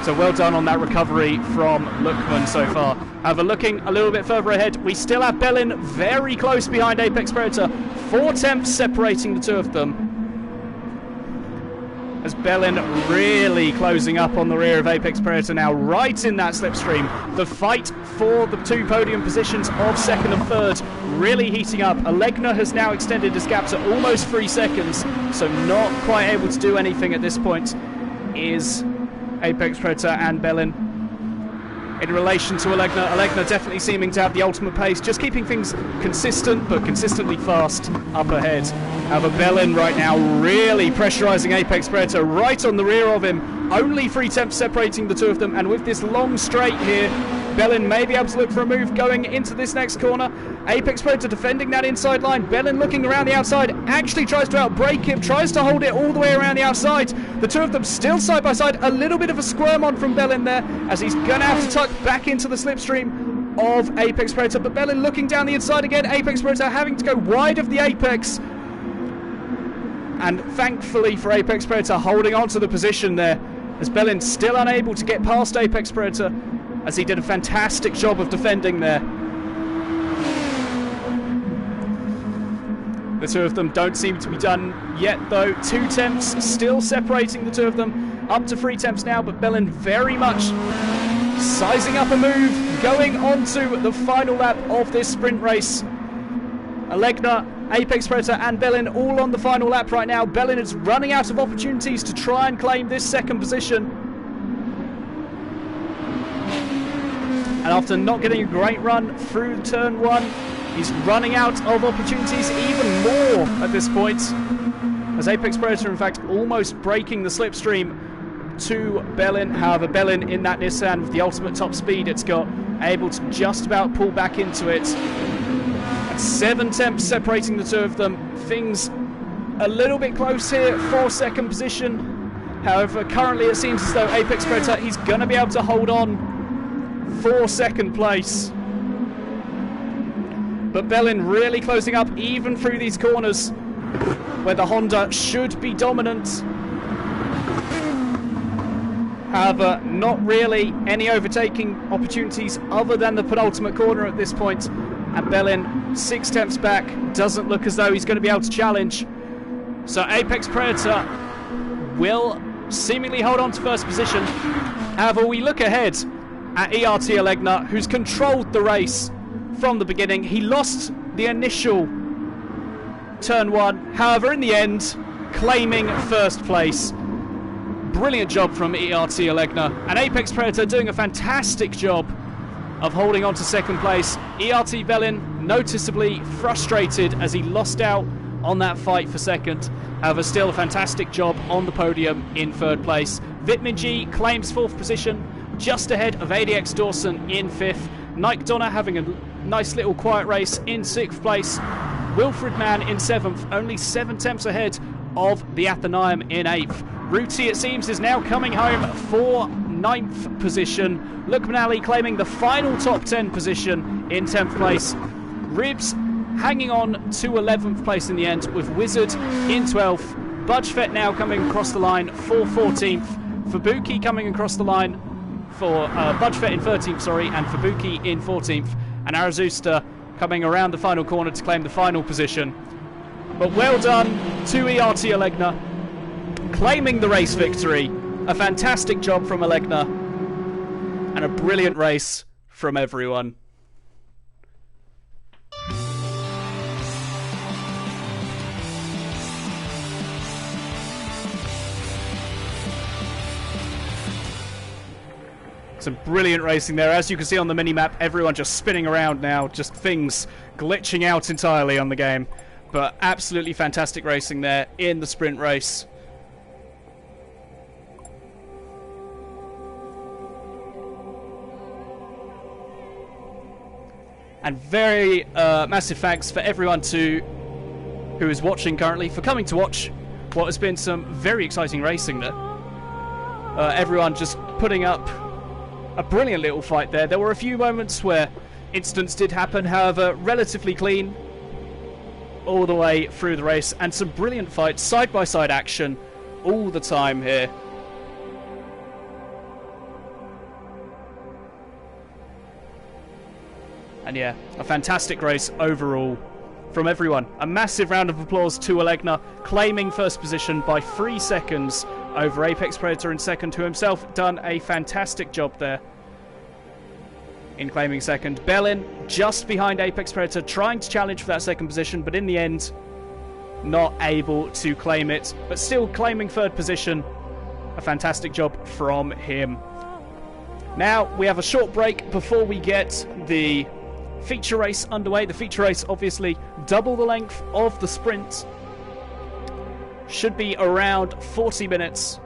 So well done on that recovery from Lookman so far. However, looking a little bit further ahead, we still have Bellin very close behind Apex Predator. 4 tenths separating the two of them. As Bellin really closing up on the rear of Apex Predator now, right in that slipstream. The fight for the 2 podium positions of 2nd and 3rd really heating up. Alegna has now extended his gap to almost 3 seconds, so not quite able to do anything at this point is Apex Predator and Bellin. In relation to Alegna definitely seeming to have the ultimate pace, just keeping things consistent but consistently fast up ahead. However, Bellin right now really pressurising Apex Predator right on the rear of him. Only 3 tenths separating the two of them, and with this long straight here, Bellin may be able to look for a move going into this next corner. Apex Predator defending that inside line. Bellin looking around the outside, actually tries to outbrake him, tries to hold it all the way around the outside. The two of them still side by side. A little bit of a squirm on from Bellin there, as he's going to have to tuck back into the slipstream of Apex Predator. But Bellin looking down the inside again. Apex Predator having to go wide of the apex. And thankfully for Apex Predator, holding on to the position there, as Bellin still unable to get past Apex Predator, as he did a fantastic job of defending there. The two of them don't seem to be done yet though. 2 tenths still separating the two of them. Up to 3 tenths now, but Bellin very much sizing up a move, going on to the final lap of this sprint race. Alegna, Apex Predator and Bellin all on the final lap right now. Bellin is running out of opportunities to try and claim this 2nd position. And after not getting a great run through turn 1, he's running out of opportunities even more at this point. As Apex Predator, in fact, almost breaking the slipstream to Bellin. However, Bellin in that Nissan with the ultimate top speed it's got, able to just about pull back into it. At 7 tenths separating the two of them. Things a little bit close here for 2nd position. However, currently it seems as though Apex Predator, he's going to be able to hold on for 2nd place. But Bellin really closing up even through these corners where the Honda should be dominant. However, not really any overtaking opportunities other than the penultimate corner at this point. And Bellin 6 tenths back, doesn't look as though he's going to be able to challenge. So Apex Predator will seemingly hold on to 1st position. However, we look ahead at ERT Alegna, who's controlled the race from the beginning. He lost the initial turn 1, however in the end claiming 1st place. Brilliant job from ERT Alegna, and Apex Predator doing a fantastic job of holding on to 2nd place. ERT Bellin noticeably frustrated as he lost out on that fight for 2nd. However, still a fantastic job on the podium in 3rd place. Vitmin claims 4th position, just ahead of ADX Dawson in 5th. Nike Donner having a nice little quiet race in 6th place. Wilfred Mann in 7th, only 7 tenths ahead of the Athenaeum in 8th. Ruti, it seems, is now coming home for 9th position. Lukman claiming the final top 10 position in 10th place. Ribs hanging on to 11th place in the end, with Wizard in 12th. Budgefet now coming across the line for 14th. Fabuki coming across the line for Budgefet in 13th, and Fabuki in 14th. And Arazusta coming around the final corner to claim the final position. But well done to ERT Alegna, claiming the race victory. A fantastic job from Alegna, and a brilliant race from everyone. Some brilliant racing there. As you can see on the mini-map, everyone just spinning around now, just things glitching out entirely on the game. But absolutely fantastic racing there in the sprint race. And very massive thanks for everyone who is watching currently, for coming to watch what has been some very exciting racing there. Everyone just putting up a brilliant little fight there. There were a few moments where incidents did happen, however, relatively clean all the way through the race, and some brilliant fights, side-by-side action all the time here. And yeah, a fantastic race overall from everyone. A massive round of applause to Alegna, claiming first position by 3 seconds over Apex Predator in second, who himself done a fantastic job there in claiming second. Bellin just behind Apex Predator, trying to challenge for that second position, but in the end, not able to claim it, but still claiming third position. A fantastic job from him. Now, we have a short break before we get the feature race underway. The feature race, obviously, double the length of the sprint. Should be around 40 minutes.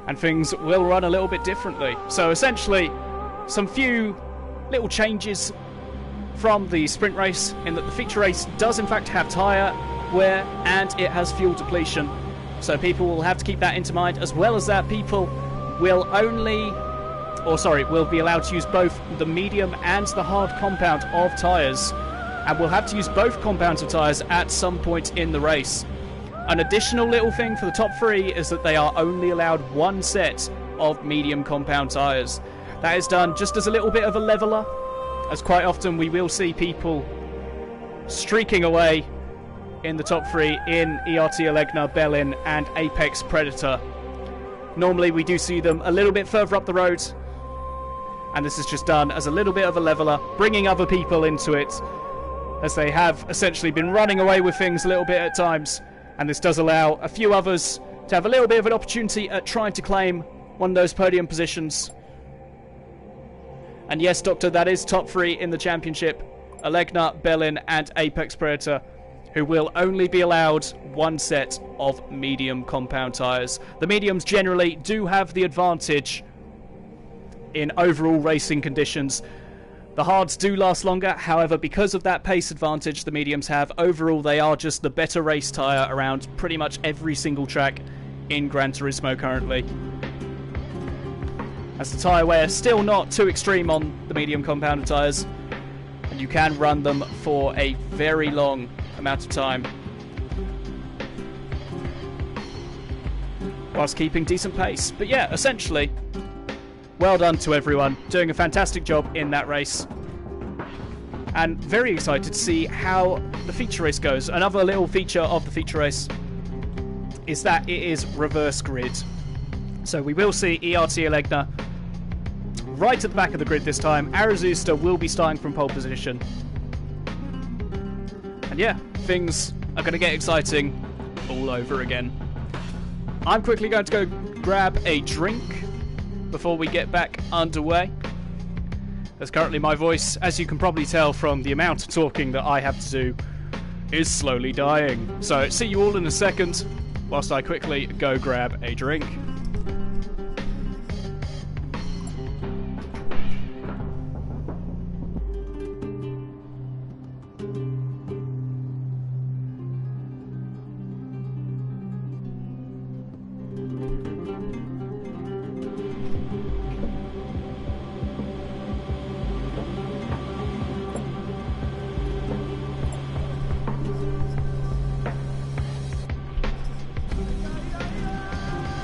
And things will run a little bit differently. So essentially, some few little changes from the sprint race, in that the feature race does in fact have tyre wear and it has fuel depletion. So people will have to keep that into mind. As well as that, people will will be allowed to use both the medium and the hard compound of tyres, and will have to use both compounds of tyres at some point in the race. An additional little thing for the top three is that they are only allowed one set of medium compound tyres. That is done just as a little bit of a leveller, as quite often we will see people streaking away in the top three in ERT Alegna, Bellin and Apex Predator. Normally we do see them a little bit further up the road, and this is just done as a little bit of a leveller, bringing other people into it, as they have essentially been running away with things a little bit at times, and this does allow a few others to have a little bit of an opportunity at trying to claim one of those podium positions. And yes, Doctor, that is top three in the championship: Alegna, Bellin and Apex Predator, who will only be allowed one set of medium compound tyres. The mediums generally do have the advantage in overall racing conditions. The hards do last longer, however, because of that pace advantage the mediums have, overall they are just the better race tyre around pretty much every single track in Gran Turismo currently. As the tyre wear is still not too extreme on the medium compound tyres, and you can run them for a very long amount of time whilst keeping decent pace. But yeah, essentially, well done to everyone, doing a fantastic job in that race, and very excited to see how the feature race goes. Another little feature of the feature race is that it is reverse grid, so we will see ERT Alegna right at the back of the grid this time. Arazusta will be starting from pole position. And yeah, things are going to get exciting all over again. I'm quickly going to go grab a drink before we get back underway, as currently my voice, as you can probably tell from the amount of talking that I have to do, is slowly dying. So see you all in a second, whilst I quickly go grab a drink.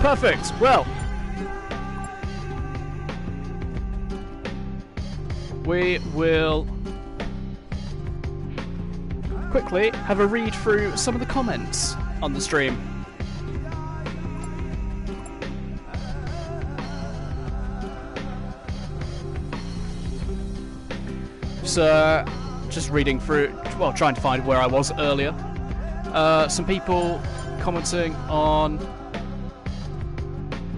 Perfect. Well, we will quickly have a read through some of the comments on the stream. So, just reading through, well, trying to find where I was earlier. Some people commenting on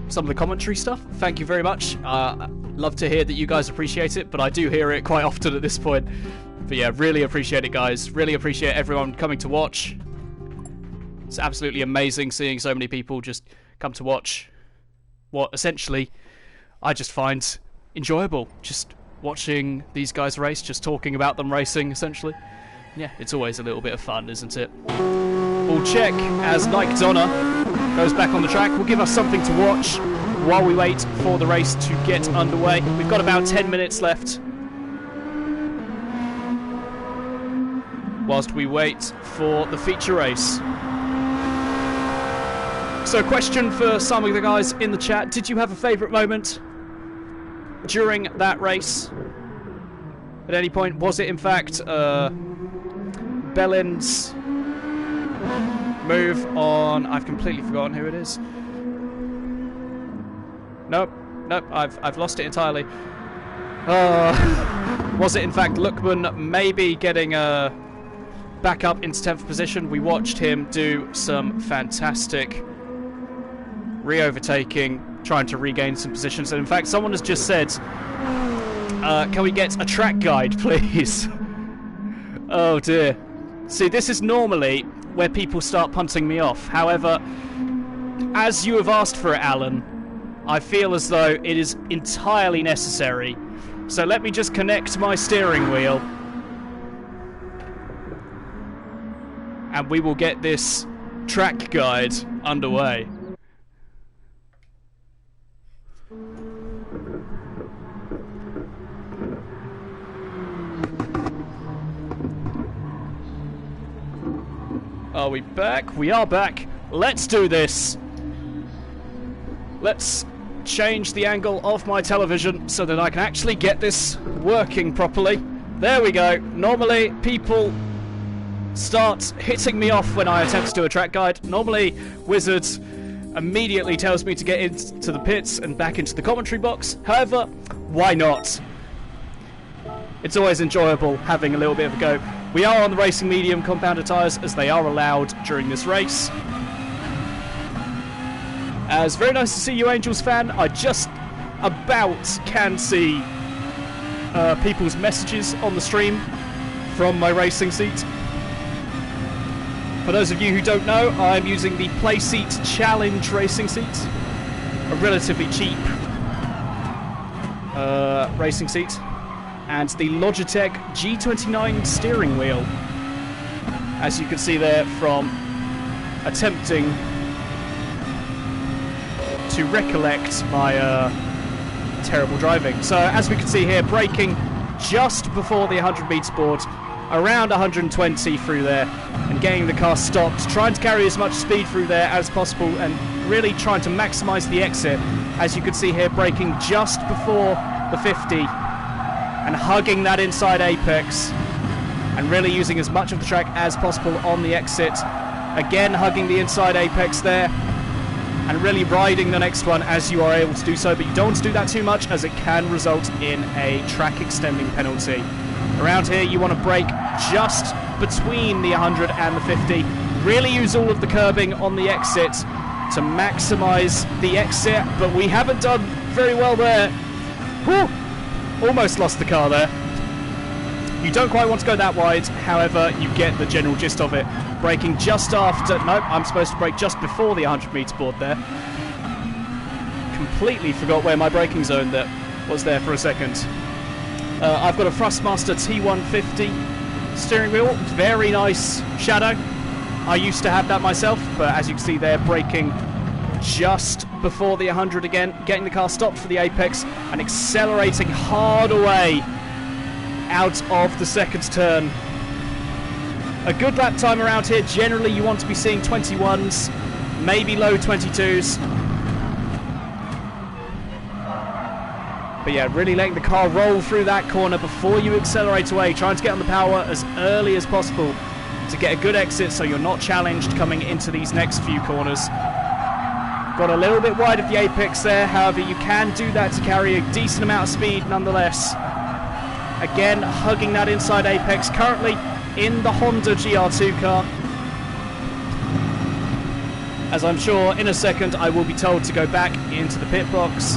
some of the commentary stuff. Thank you very much. Love to hear that you guys appreciate it, but I do hear it quite often at this point. But yeah, really appreciate it, guys. Really appreciate everyone coming to watch. It's absolutely amazing seeing so many people just come to watch what essentially I just find enjoyable. Just watching these guys race, just talking about them racing, essentially. Yeah, it's always a little bit of fun, isn't it? We'll check as Nike Donna goes back on the track. Will give us something to watch while we wait for the race to get underway. We've got about 10 minutes left whilst we wait for the feature race. So, question for some of the guys in the chat. Did you have a favourite moment during that race? At any point? Was it, in fact, Bellin's move on... I've completely forgotten who it is. Nope. I've lost it entirely. Was it, in fact, Lookman maybe getting back up into 10th position? We watched him do some fantastic re-overtaking, trying to regain some positions. And in fact, someone has just said, can we get a track guide, please? Oh dear. See, this is normally where people start punting me off. However, as you have asked for it, Alan, I feel as though it is entirely necessary. So let me just connect my steering wheel, and we will get this track guide underway. Are we back? We are back. Let's do this. Let's change the angle of my television so that I can actually get this working properly. There we go. Normally, people start hitting me off when I attempt to do a track guide. Normally, Wizard immediately tells me to get into the pits and back into the commentary box. However, why not? It's always enjoyable having a little bit of a go. We are on the racing medium compounder tyres, as they are allowed during this race. As very nice to see you, Angels fan. I just about can see people's messages on the stream from my racing seat. For those of you who don't know, I'm using the Playseat Challenge racing seat, a relatively cheap racing seat, and the Logitech G29 steering wheel, as you can see there from attempting to recollect my terrible driving. So as we can see here, braking just before the 100 metre board, around 120 through there, and getting the car stopped, trying to carry as much speed through there as possible and really trying to maximise the exit. As you can see here, braking just before the 50 and hugging that inside apex and really using as much of the track as possible on the exit. Again, hugging the inside apex there and really riding the next one as you are able to do so, but you don't want to do that too much as it can result in a track extending penalty. Around here you want to brake just between the 100 and the 50, really use all of the curbing on the exit to maximise the exit, but we haven't done very well there. Whew. Almost lost the car there. You don't quite want to go that wide, however, you get the general gist of it. Braking just after... Nope, I'm supposed to brake just before the 100 metre board there. Completely forgot where my braking zone that was there for a second. I've got a Thrustmaster T150 steering wheel. Very nice shadow. I used to have that myself, but as you can see there, braking just before the 100 again, getting the car stopped for the apex and accelerating hard away out of the second turn. A good lap time around here. Generally you want to be seeing 21s, maybe low 22s. But yeah, really letting the car roll through that corner before you accelerate away, trying to get on the power as early as possible to get a good exit so you're not challenged coming into these next few corners. Got a little bit wide of the apex there, however you can do that to carry a decent amount of speed nonetheless. Again, hugging that inside apex, currently in the Honda GR2 car. As I'm sure in a second I will be told to go back into the pit box,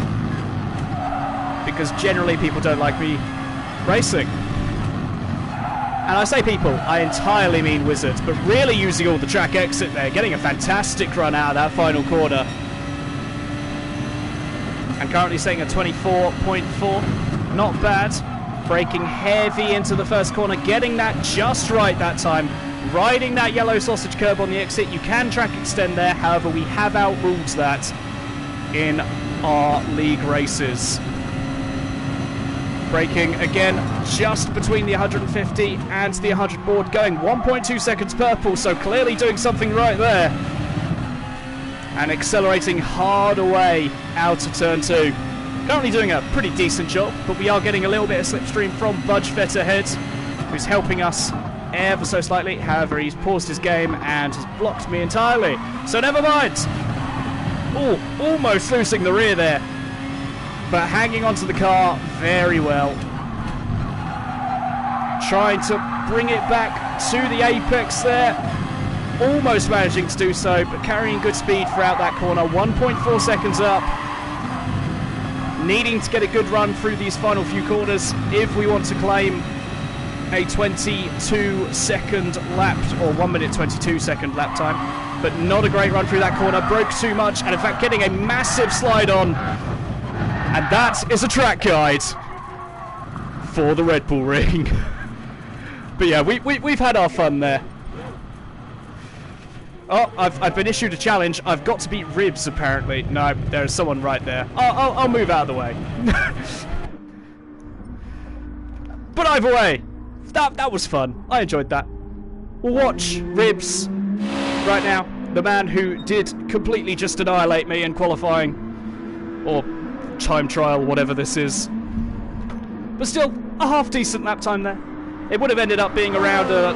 because generally people don't like me racing. And I say people, I entirely mean Wizards, but really using all the track exit there, getting a fantastic run out of that final corner. And currently setting a 24.4, not bad. Braking heavy into the first corner, getting that just right that time. Riding that yellow sausage curb on the exit. You can track extend there, however we have outruled that in our league races. Braking again just between the 150 and the 100 board, going 1.2 seconds purple, so clearly doing something right there. and accelerating hard away out of turn 2. Currently doing a pretty decent job, but we are getting a little bit of slipstream from Budgefett ahead, who's helping us ever so slightly. However, he's paused his game and has blocked me entirely. So never mind. Oh, almost losing the rear there, but hanging onto the car very well. Trying to bring it back to the apex there. Almost managing to do so, but carrying good speed throughout that corner. 1.4 seconds up. Needing to get a good run through these final few corners if we want to claim a 22-second lap, or 1 minute 22-second lap time. But not a great run through that corner. Broke too much, and in fact getting a massive slide on. And that is a track guide for the Red Bull Ring. But yeah, we've had our fun there. Oh, I've been issued a challenge. I've got to beat Ribs, apparently. No, there's someone right there. I'll move out of the way. But either way, that was fun. I enjoyed that. We'll watch Ribs right now. The man who did completely just annihilate me in qualifying. Or time trial, whatever this is. But still, a half-decent lap time there. It would have ended up being around a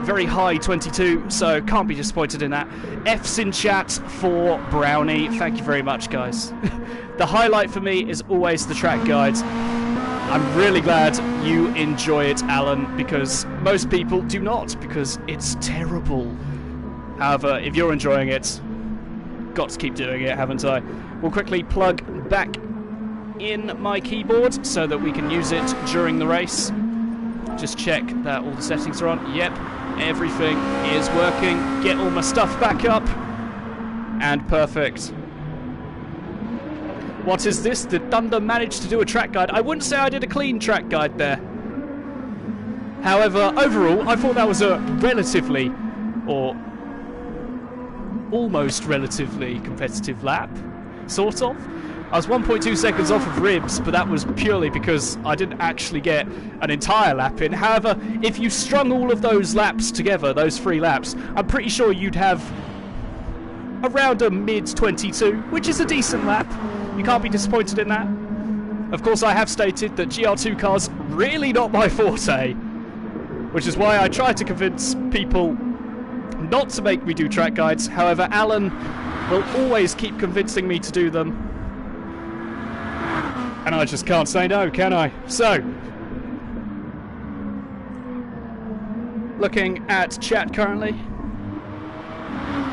very high 22, so can't be disappointed in that. F's in chat for Brownie. Thank you very much, guys. The highlight for me is always the track guides. I'm really glad you enjoy it, Alan, because most people do not, because it's terrible. However, if you're enjoying it, got to keep doing it, haven't I? We'll quickly plug back in my keyboard so that we can use it during the race. Just check that all the settings are on. Yep, everything is working. Get all my stuff back up. And perfect. What is this? Did Thunder manage to do a track guide? I wouldn't say I did a clean track guide there. However, overall, I thought that was a relatively, or almost relatively competitive lap. Sort of. I was 1.2 seconds off of Ribs, but that was purely because I didn't actually get an entire lap in. However, if you strung all of those laps together, those 3 laps, I'm pretty sure you'd have around a mid-22, which is a decent lap. You can't be disappointed in that. Of course, I have stated that GR2 cars really not my forte, which is why I try to convince people not to make me do track guides. However, Alan will always keep convincing me to do them. And I just can't say no, can I? So, looking at chat currently,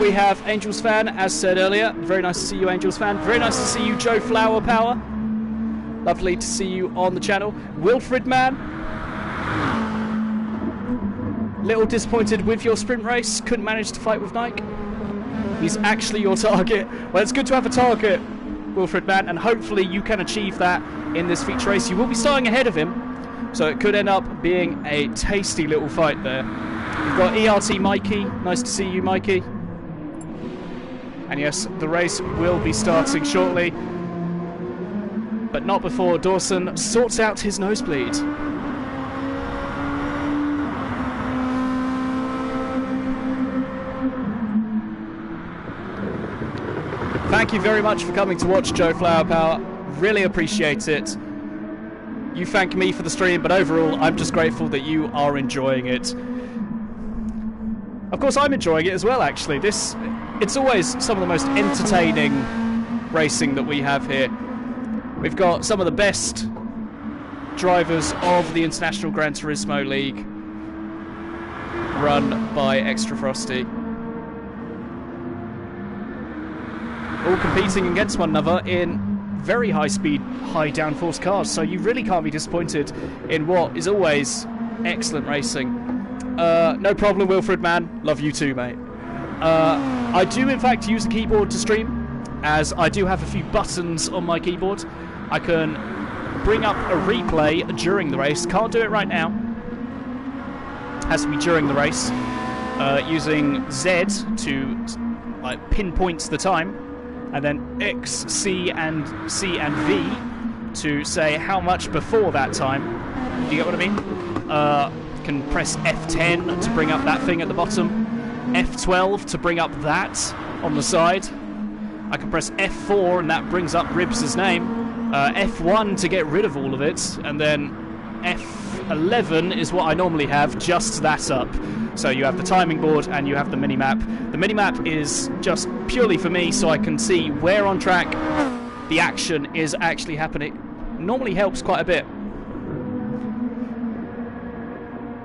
we have Angels Fan, as said earlier. Very nice to see you, Angels Fan. Very nice to see you, Joe Flower Power. Lovely to see you on the channel. Wilfred Man. Little disappointed with your sprint race. Couldn't manage to fight with Nike. He's actually your target. Well, it's good to have a target, Wilfred Man, and hopefully you can achieve that in this feature race. You will be starting ahead of him, so it could end up being a tasty little fight there. We've got ERT Mikey. Nice to see you, Mikey. And yes, the race will be starting shortly, but not before Dawson sorts out his nosebleed. Thank you very much for coming to watch, Joe Flower Power. Really appreciate it. You thank me for the stream, but overall, I'm just grateful that you are enjoying it. Of course, I'm enjoying it as well, actually. It's always some of the most entertaining racing that we have here. We've got some of the best drivers of the International Gran Turismo League, run by Extra Frosty. All competing against one another in very high speed, high downforce cars, so you really can't be disappointed in what is always excellent racing. No problem, Wilfred Man. Love you too, mate. I do in fact use the keyboard to stream, as I do have a few buttons on my keyboard. I can bring up a replay during the race. Can't do it right now. Has to be during the race, using Z to pinpoint the time, and then X, C and V to say how much before that time. Do you get what I mean? Can press F10 to bring up that thing at the bottom, F12 to bring up that on the side, I can press F4 and that brings up Ribs' name. F1 to get rid of all of it, and then F11 is what I normally have, just that up. So you have the timing board and you have the mini-map. The mini-map is just purely for me so I can see where on track the action is actually happening. Normally helps quite a bit,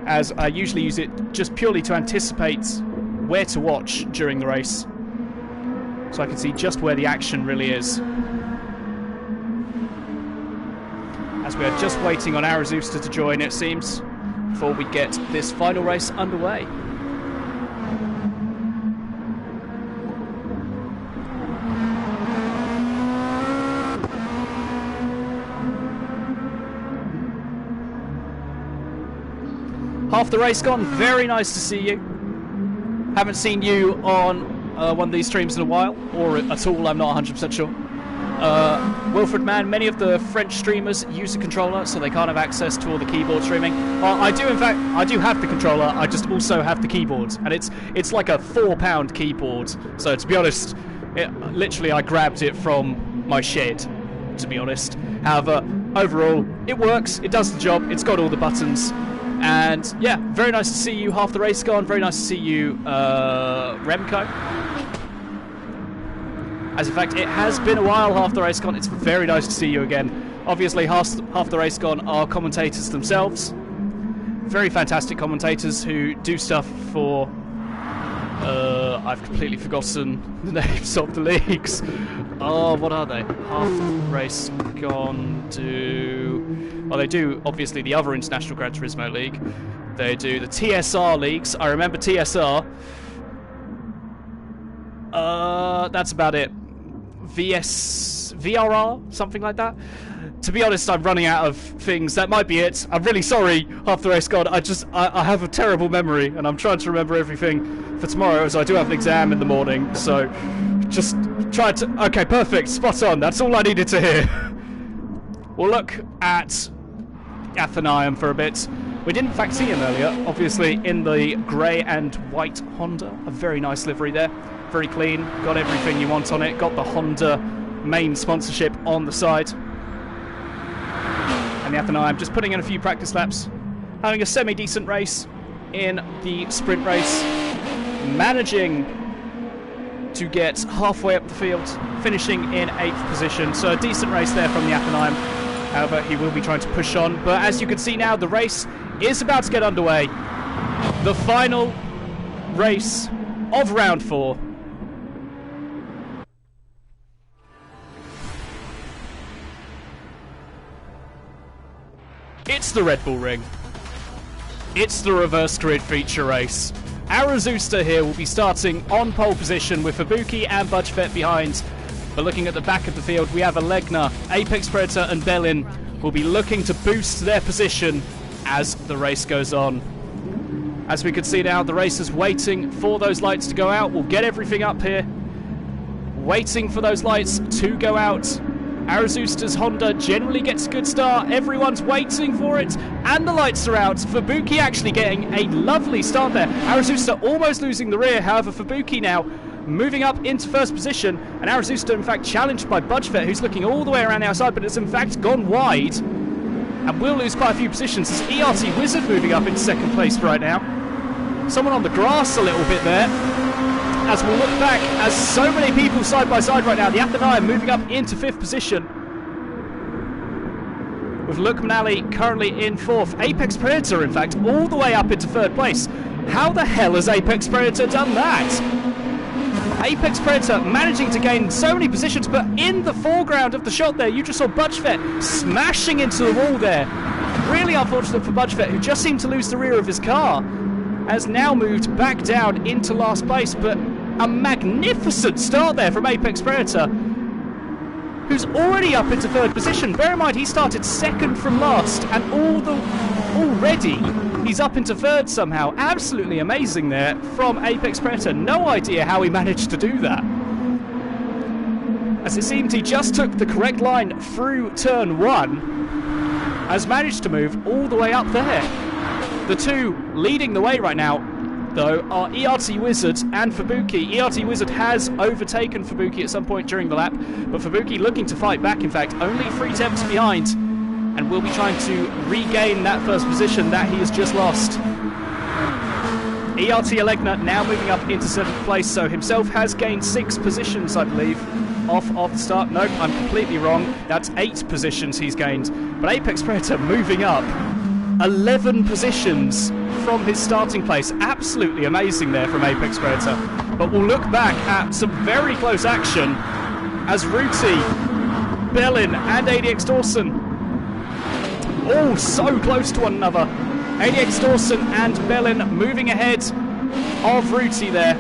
as I usually use it just purely to anticipate where to watch during the race, so I can see just where the action really is. As we are just waiting on Arizousta to join, it seems, before we get this final race underway. Half the race gone. Very nice to see you. Haven't seen you on one of these streams in a while, or at all, I'm not 100% sure. Wilfred Mann, many of the French streamers use a controller, so they can't have access to all the keyboard streaming. I do, in fact, I do have the controller, I just also have the keyboard, and it's like a £4 keyboard, so to be honest, literally I grabbed it from my shed, to be honest. However, overall, it works, it does the job, it's got all the buttons, and yeah, very nice to see you. Half the race gone. Very nice to see you, Remco. As in fact, it has been a while, half the race gone. It's very nice to see you again. Obviously, half the race gone are commentators themselves. Very fantastic commentators who do stuff for... I've completely forgotten the names of the leagues. Oh, what are they? Half race gone do... Well, they do, obviously, the other International Gran Turismo League. They do the TSR leagues. I remember TSR. That's about it. VRR, something like that. To be honest, I'm running out of things. That might be it. I'm really sorry, half the race gone. I have a terrible memory, and I'm trying to remember everything for tomorrow, as I do have an exam in the morning. So, just try to... Okay, perfect. Spot on. That's all I needed to hear. We'll look at Athenaeum for a bit. We didn't in fact see him earlier, obviously, in the grey and white Honda. A very nice livery there. Very clean. Got everything you want on it. Got the Honda main sponsorship on the side. And the Athenaeum just putting in a few practice laps. Having a semi-decent race in the sprint race. Managing to get halfway up the field. Finishing in 8th position. So a decent race there from the Athenaeum. However, he will be trying to push on. But as you can see now, the race is about to get underway. The final race of round 4. It's the Red Bull Ring. It's the reverse grid feature race. Arizousta here will be starting on pole position with Fubuki and Budgefett behind. But looking at the back of the field, we have Alegna, Apex Predator and Belin will be looking to boost their position as the race goes on. As we can see now, the race is waiting for those lights to go out. We'll get everything up here. Waiting for those lights to go out. Arizousta's Honda generally gets a good start. Everyone's waiting for it. And the lights are out. Fubuki actually getting a lovely start there. Arizousta almost losing the rear. However, Fubuki now moving up into first position, and Arizousta in fact challenged by Budgefett, who's looking all the way around the outside, but it's in fact gone wide and will lose quite a few positions. As ERT Wizard moving up into second place right now. Someone on the grass a little bit there. As we'll look back, as so many people side by side right now, the Athenaeum moving up into 5th position. With Luke Manali currently in 4th. Apex Predator, in fact, all the way up into 3rd place. How the hell has Apex Predator done that? Apex Predator managing to gain so many positions, but in the foreground of the shot there, you just saw Budgefett smashing into the wall there. Really unfortunate for Budgefett, who just seemed to lose the rear of his car. Has now moved back down into last place, but a magnificent start there from Apex Predator, who's already up into 3rd position. Bear in mind, he started 2nd from last, and already he's up into 3rd somehow. Absolutely amazing there from Apex Predator. No idea how he managed to do that, as it seemed he just took the correct line through turn 1, has managed to move all the way up there. The two leading the way right now though, are ERT Wizard and Fubuki. ERT Wizard has overtaken Fubuki at some point during the lap, but Fubuki looking to fight back, in fact, only 3 tenths behind, and will be trying to regain that first position that he has just lost. ERT Alegna now moving up into 7th place, so himself has gained 6 positions, I believe, off of the start. Nope, I'm completely wrong. That's 8 positions he's gained. But Apex Predator moving up 11 positions from his starting place. Absolutely amazing there from Apex Predator. But we'll look back at some very close action as Ruti, Bellin and ADX Dawson all so close to one another. ADX Dawson and Bellin moving ahead of Ruti there.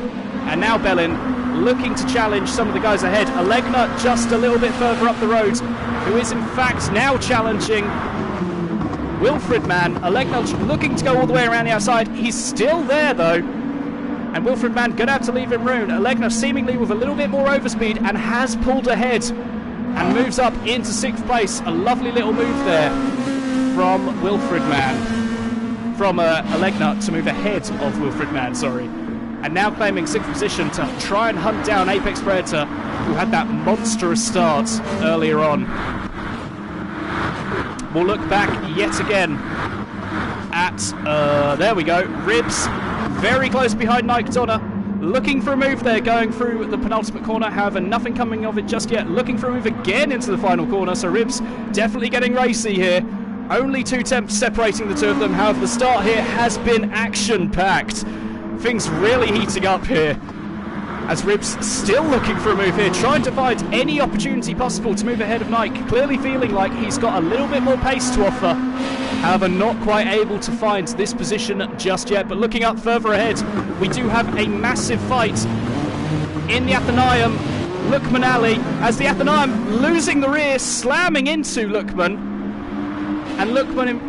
And now Bellin looking to challenge some of the guys ahead. Alegna just a little bit further up the road, who is in fact now challenging Wilfred Mann. Alegna looking to go all the way around the outside. He's still there though. And Wilfred Mann going to have to leave him room. Alegna seemingly with a little bit more overspeed and has pulled ahead and moves up into 6th place. A lovely little move there from Wilfred Mann. From Alegna to move ahead of Wilfred Mann, sorry. And now claiming 6th position to try and hunt down Apex Predator, who had that monstrous start earlier on. We'll look back yet again at, there we go, Ribs, very close behind Nike Donna, looking for a move there, going through the penultimate corner, however, nothing coming of it just yet, looking for a move again into the final corner, so Ribs definitely getting racy here. Only 2 tenths separating the two of them, however, the start here has been action-packed. Things really heating up here, as Ribs still looking for a move here, trying to find any opportunity possible to move ahead of Nike, clearly feeling like he's got a little bit more pace to offer, however not quite able to find this position just yet. But looking up further ahead, we do have a massive fight in the Athenaeum. Lukman Ali, as the Athenaeum losing the rear, slamming into Lukman, and Lukman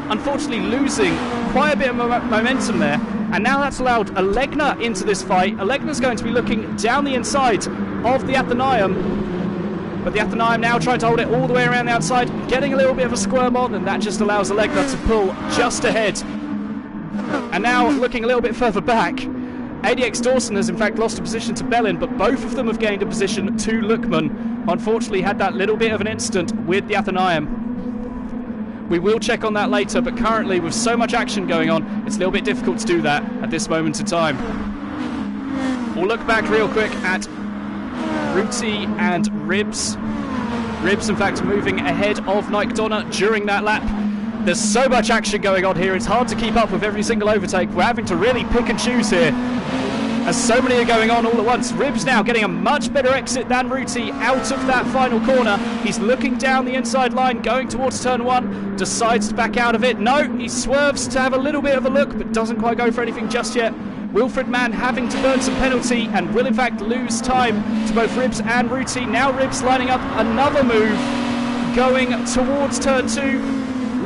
unfortunately losing quite a bit of momentum there. And now that's allowed Alegna into this fight. Alegna's going to be looking down the inside of the Athenaeum. But the Athenaeum now trying to hold it all the way around the outside, getting a little bit of a squirm on, and that just allows Alegna to pull just ahead. And now looking a little bit further back, ADX Dawson has in fact lost a position to Bellin, but both of them have gained a position to Lukman. Unfortunately had that little bit of an incident with the Athenaeum. We will check on that later, but currently with so much action going on, it's a little bit difficult to do that at this moment in time. We'll look back real quick at Ruti and Ribs. Ribs, in fact, moving ahead of Nike Donna during that lap. There's so much action going on here, it's hard to keep up with every single overtake. We're having to really pick and choose here, as so many are going on all at once. Ribs now getting a much better exit than Ruti out of that final corner. He's looking down the inside line, going towards turn 1, decides to back out of it. No, he swerves to have a little bit of a look, but doesn't quite go for anything just yet. Wilfred Mann having to burn some penalty and will in fact lose time to both Ribs and Ruti. Now Ribs lining up another move, going towards turn 2,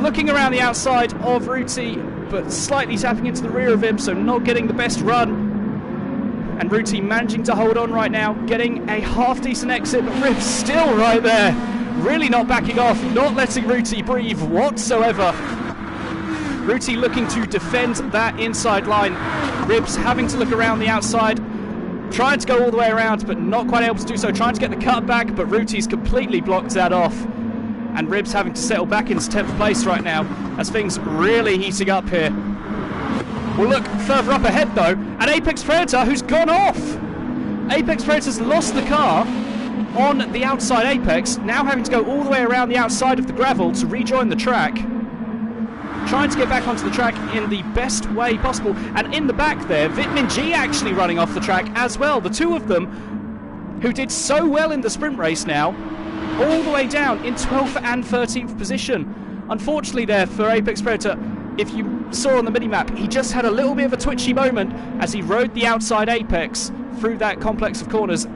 looking around the outside of Ruti, but slightly tapping into the rear of him, so not getting the best run. And Ruti managing to hold on right now, getting a half-decent exit, but Ribs still right there. Really not backing off, not letting Ruti breathe whatsoever. Ruti looking to defend that inside line. Ribs having to look around the outside, trying to go all the way around, but not quite able to do so. Trying to get the cut back, but Ruti's completely blocked that off. And Ribs having to settle back into 10th place right now, as things really heating up here. We'll look further up ahead though, at Apex Predator, who's gone off. Apex Predator's lost the car on the outside Apex, now having to go all the way around the outside of the gravel to rejoin the track. Trying to get back onto the track in the best way possible. And in the back there, Vitamin G actually running off the track as well. The two of them, who did so well in the sprint race now, all the way down in 12th and 13th position. Unfortunately there for Apex Predator, if you saw on the minimap, he just had a little bit of a twitchy moment as he rode the outside Apex through that complex of corners,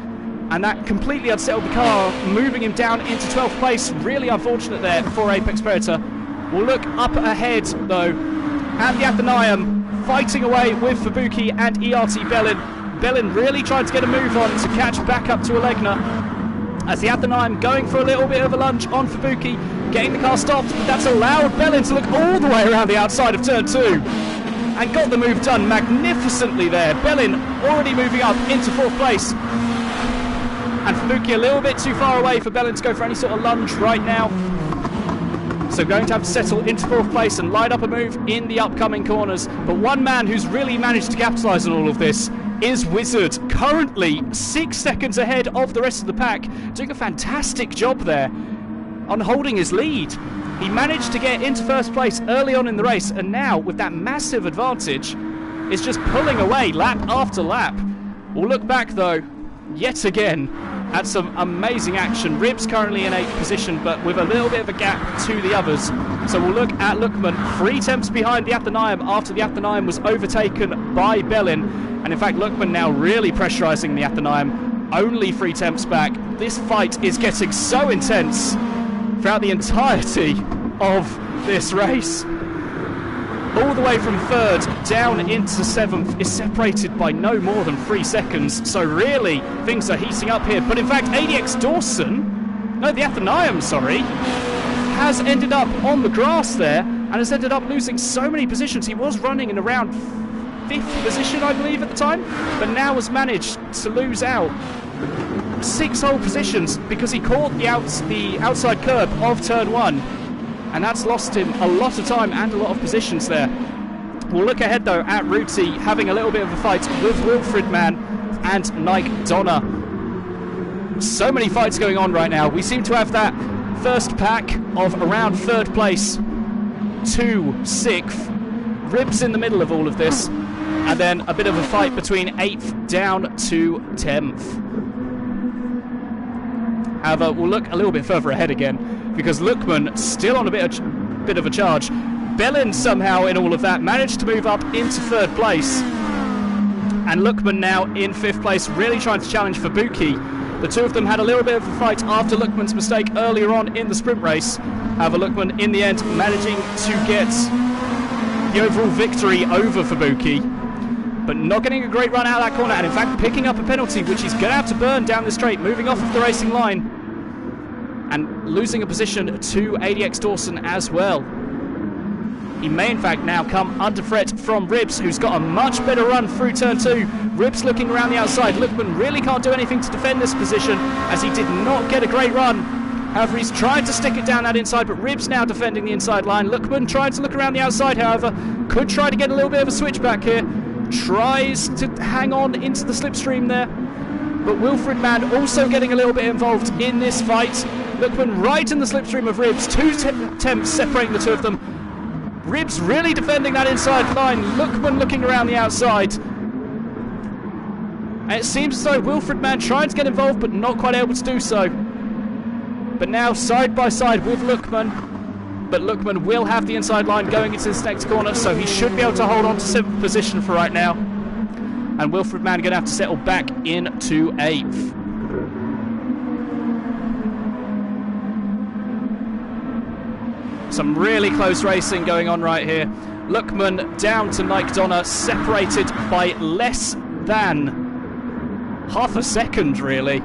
and that completely unsettled the car, moving him down into 12th place. Really unfortunate there for Apex Predator. We'll look up ahead though at the Athenaeum, fighting away with Fubuki and ERT Bellin. Bellin really tried to get a move on to catch back up to Alegna, as the Athenaeum going for a little bit of a lunge on Fubuki, getting the car stopped, but that's allowed Bellin to look all the way around the outside of turn 2. and got the move done magnificently there. Bellin already moving up into 4th place. And Fubuki a little bit too far away for Bellin to go for any sort of lunge right now. So going to have to settle into 4th place and line up a move in the upcoming corners. But one man who's really managed to capitalise on all of this is Wizard, currently 6 seconds ahead of the rest of the pack, doing a fantastic job there on holding his lead. He managed to get into 1st place early on in the race, and now with that massive advantage is just pulling away lap after lap. We'll look back though, yet again, at some amazing action. Ribs currently in 8th position, but with a little bit of a gap to the others. So we'll look at Lookman, 3 tenths behind the Athenaeum after the Athenaeum was overtaken by Bellin. And in fact, Lookman now really pressurising the Athenaeum, only 3 tenths back. This fight is getting so intense throughout the entirety of this race. All the way from 3rd down into 7th is separated by no more than 3 seconds. So really, things are heating up here. But in fact, ADX Dawson, no, the Athenaeum, sorry, has ended up on the grass there and has ended up losing so many positions. He was running in around 5th position, I believe, at the time, but now has managed to lose out 6 whole positions because he caught the outside curb of turn 1. And that's lost him a lot of time and a lot of positions there. We'll look ahead though at Ruti having a little bit of a fight with Wilfred Mann and Nike Donna. So many fights going on right now. We seem to have that first pack of around 3rd place to 6th. Ribs in the middle of all of this. And then a bit of a fight between 8th down to 10th. However, we'll look a little bit further ahead again, because Lookman still on a bit of a charge. Bellin somehow in all of that managed to move up into 3rd place. And Lookman now in 5th place, really trying to challenge Fubuki. The two of them had a little bit of a fight after Lookman's mistake earlier on in the sprint race. However, Lookman in the end managing to get the overall victory over Fubuki, but not getting a great run out of that corner, and in fact picking up a penalty which he's going to have to burn down the straight, moving off of the racing line and losing a position to ADX Dawson as well. He may in fact now come under threat from Ribs, who's got a much better run through turn 2. Ribs looking around the outside. Lookman really can't do anything to defend this position as he did not get a great run. However, he's tried to stick it down that inside, but Ribs now defending the inside line. Lookman trying to look around the outside, however, could try to get a little bit of a switch back here. Tries to hang on into the slipstream there, but Wilfred Mann also getting a little bit involved in this fight. Lookman right in the slipstream of Ribs, 2 attempts separating the two of them. Ribs really defending that inside line, Lookman looking around the outside. And it seems as though Wilfred Mann trying to get involved but not quite able to do so. But now side by side with Lookman. But Lookman will have the inside line going into this next corner, so he should be able to hold on to 7th position for right now. And Wilfred Mann going to have to settle back into 8th. Some really close racing going on right here. Lookman down to Nike Donna, separated by less than half a second, really.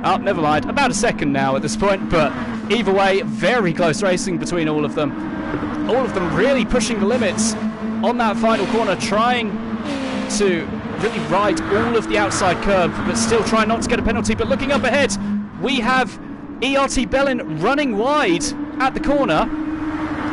Oh, never mind. About a second now at this point, but either way, very close racing between all of them. All of them really pushing the limits on that final corner, trying to really ride all of the outside curb, but still trying not to get a penalty. But looking up ahead, we have ERT Bellin running wide at the corner,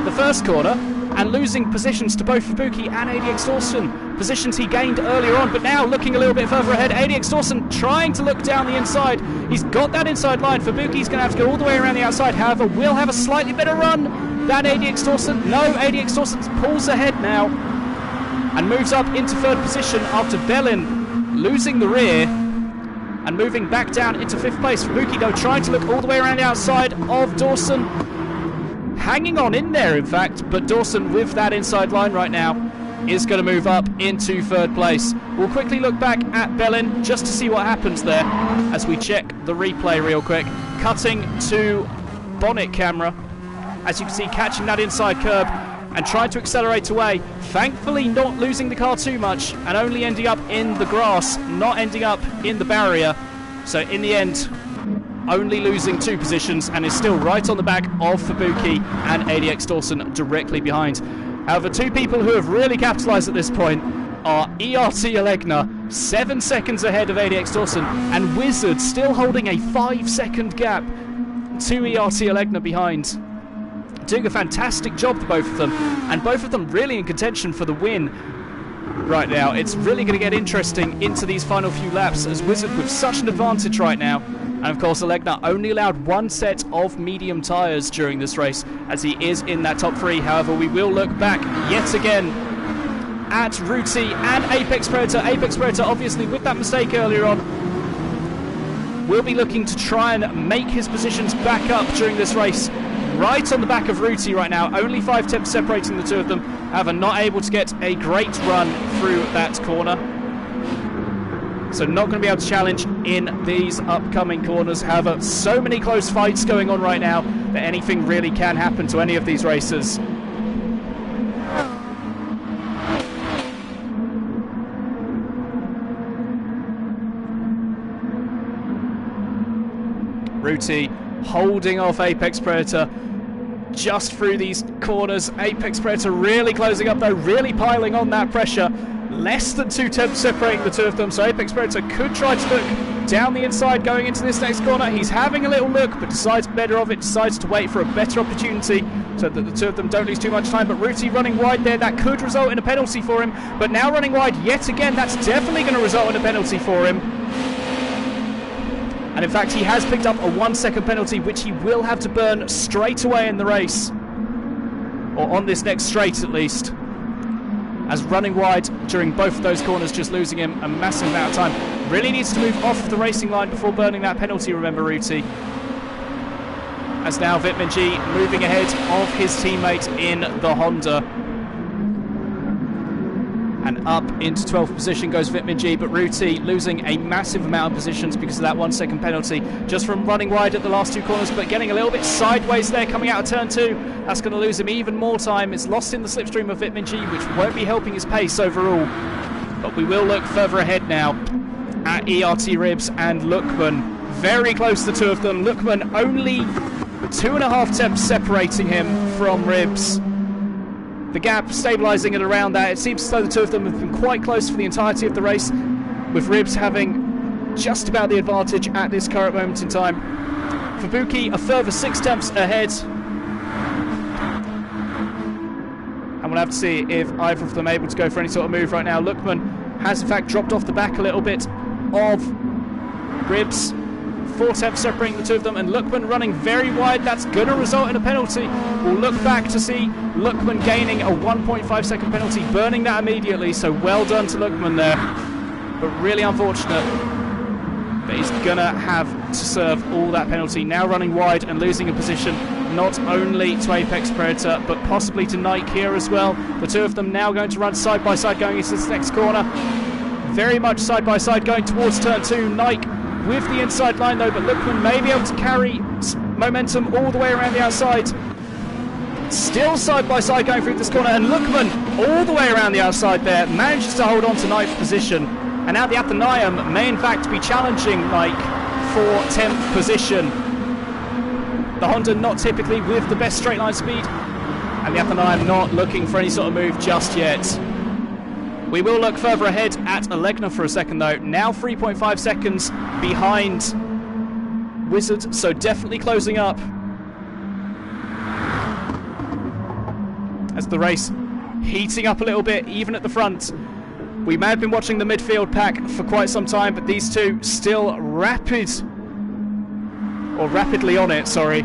the first corner, and losing positions to both Fubuki and ADX Dawson. Positions he gained earlier on, but now looking a little bit further ahead. ADX Dawson trying to look down the inside. He's got that inside line. Fubuki's going to have to go all the way around the outside. However, will have a slightly better run than ADX Dawson. No, ADX Dawson pulls ahead now and moves up into 3rd position after Bellin losing the rear and moving back down into 5th place. Fubuki, though, trying to look all the way around the outside of Dawson. Hanging on in there, in fact, but Dawson with that inside line right now is going to move up into 3rd place. We'll quickly look back at Bellin just to see what happens there as we check the replay real quick. Cutting to bonnet camera, as you can see, catching that inside curb and trying to accelerate away. Thankfully not losing the car too much and only ending up in the grass, not ending up in the barrier. So in the end, only losing 2 positions and is still right on the back of Fubuki and ADX Dawson directly behind. However, two people who have really capitalised at this point are ERT Alegna, 7 seconds ahead of ADX Dawson, and Wizard still holding a 5-second gap to ERT Alegna behind. Doing a fantastic job, both of them, and both of them really in contention for the win right now. It's really going to get interesting into these final few laps, as Wizard with such an advantage right now. And of course, Alegna only allowed one set of medium tyres during this race, as he is in that top 3. However, we will look back yet again at Ruti and Apex Predator. Apex Predator, obviously, with that mistake earlier on, will be looking to try and make his positions back up during this race. Right on the back of Ruti right now, only 5 tenths separating the two of them. However, not able to get a great run through that corner. So not going to be able to challenge in these upcoming corners. However, so many close fights going on right now that anything really can happen to any of these racers. Ruti holding off Apex Predator just through these corners. Apex Predator really closing up though, really piling on that pressure. Less than 2 tenths separating the two of them, so Apex Predator could try to look down the inside going into this next corner. He's having a little look, but decides better of it, decides to wait for a better opportunity so that the two of them don't lose too much time. But Ruti running wide there, that could result in a penalty for him, but now running wide yet again, that's definitely going to result in a penalty for him. And in fact, he has picked up a 1-second penalty, which he will have to burn straight away in the race. Or on this next straight, at least. As running wide during both of those corners, just losing him a massive amount of time. Really needs to move off the racing line before burning that penalty, remember, Ruti. As now Vitman G moving ahead of his teammate in the Honda. And up into 12th position goes Vitman G, but Ruti losing a massive amount of positions because of that 1-second penalty just from running wide at the last 2 corners, but getting a little bit sideways there coming out of turn 2. That's going to lose him even more time. It's lost in the slipstream of Vitman G, which won't be helping his pace overall. But we will look further ahead now at ERT Ribs and Lookman. Very close, the two of them. Lookman only 2.5 tenths separating him from Ribs. The gap stabilising at around that. It seems as though the two of them have been quite close for the entirety of the race, with Ribs having just about the advantage at this current moment in time. Fubuki a further 6 tenths ahead. And we'll have to see if either of them are able to go for any sort of move right now. Lookman has in fact dropped off the back a little bit of Ribs. 4 tenths separating the two of them, and Lookman running very wide. That's going to result in a penalty. We'll look back to see Lookman gaining a 1.5 second penalty, burning that immediately, so well done to Lookman there. But really unfortunate that he's going to have to serve all that penalty. Now running wide and losing a position not only to Apex Predator, but possibly to Nike here as well. The two of them now going to run side by side going into this next corner. Very much side by side going towards turn 2. Nike with the inside line though, but Lookman may be able to carry momentum all the way around the outside. Still side by side going through this corner, and Lookman all the way around the outside there manages to hold on to 9th position. And now the Athenaeum may in fact be challenging Nike for 10th position. The Honda not typically with the best straight line speed, and the Athenaeum not looking for any sort of move just yet. We will look further ahead at Alegna for a second though. Now 3.5 seconds behind Wizard, so definitely closing up. As the race heating up a little bit, even at the front. We may have been watching the midfield pack for quite some time, but these two still rapidly on it, sorry.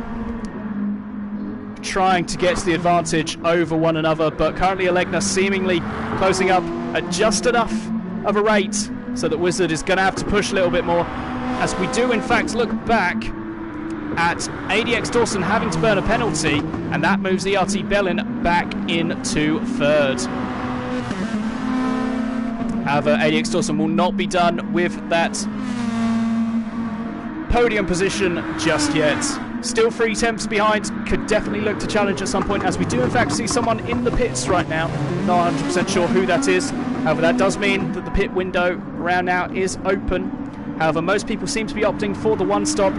Trying to get to the advantage over one another, but currently Alegna seemingly closing up at just enough of a rate so that Wizard is going to have to push a little bit more, as we do in fact look back at ADX Dawson having to burn a penalty, and that moves ERT Bellin back into 3rd. However, ADX Dawson will not be done with that podium position just yet. Still 3 tenths behind, could definitely look to challenge at some point, as we do in fact see someone in the pits right now. Not 100% sure who that is. However, that does mean that the pit window around now is open. However, most people seem to be opting for the 1 stop,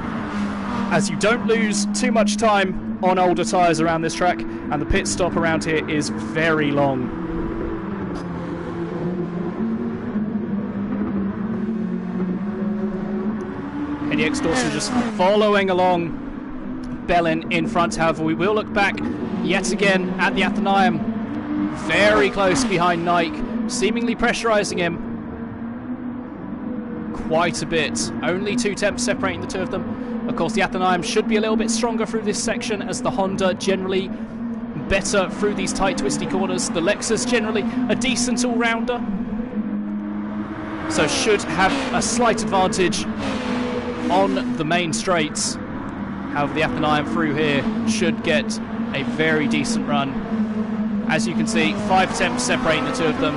as you don't lose too much time on older tyres around this track. and the pit stop around here is very long. ADX Dawson just following along Bellin in front. However, we will look back yet again at the Athenaeum, very close behind Nike, seemingly pressurizing him quite a bit. Only 2 temps separating the two of them. Of course, the Athenaeum should be a little bit stronger through this section, as the Honda generally better through these tight, twisty corners. The Lexus generally a decent all-rounder, so should have a slight advantage on the main straights. However, the Athenaeum through here should get a very decent run. As you can see, 5 temps separating the two of them.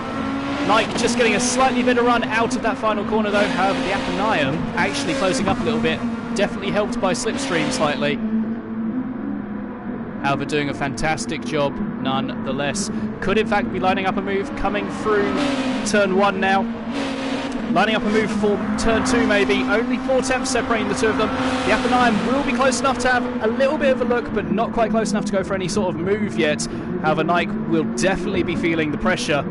Nike just getting a slightly better run out of that final corner though. However, the Athenaeum actually closing up a little bit, definitely helped by slipstream slightly. However, doing a fantastic job nonetheless. Could in fact be lining up a move coming through turn 1 now. Lining up a move for turn 2 maybe. Only 4 temps separating the two of them. The Athenaeum will be close enough to have a little bit of a look, but not quite close enough to go for any sort of move yet. However, Nike will definitely be feeling the pressure.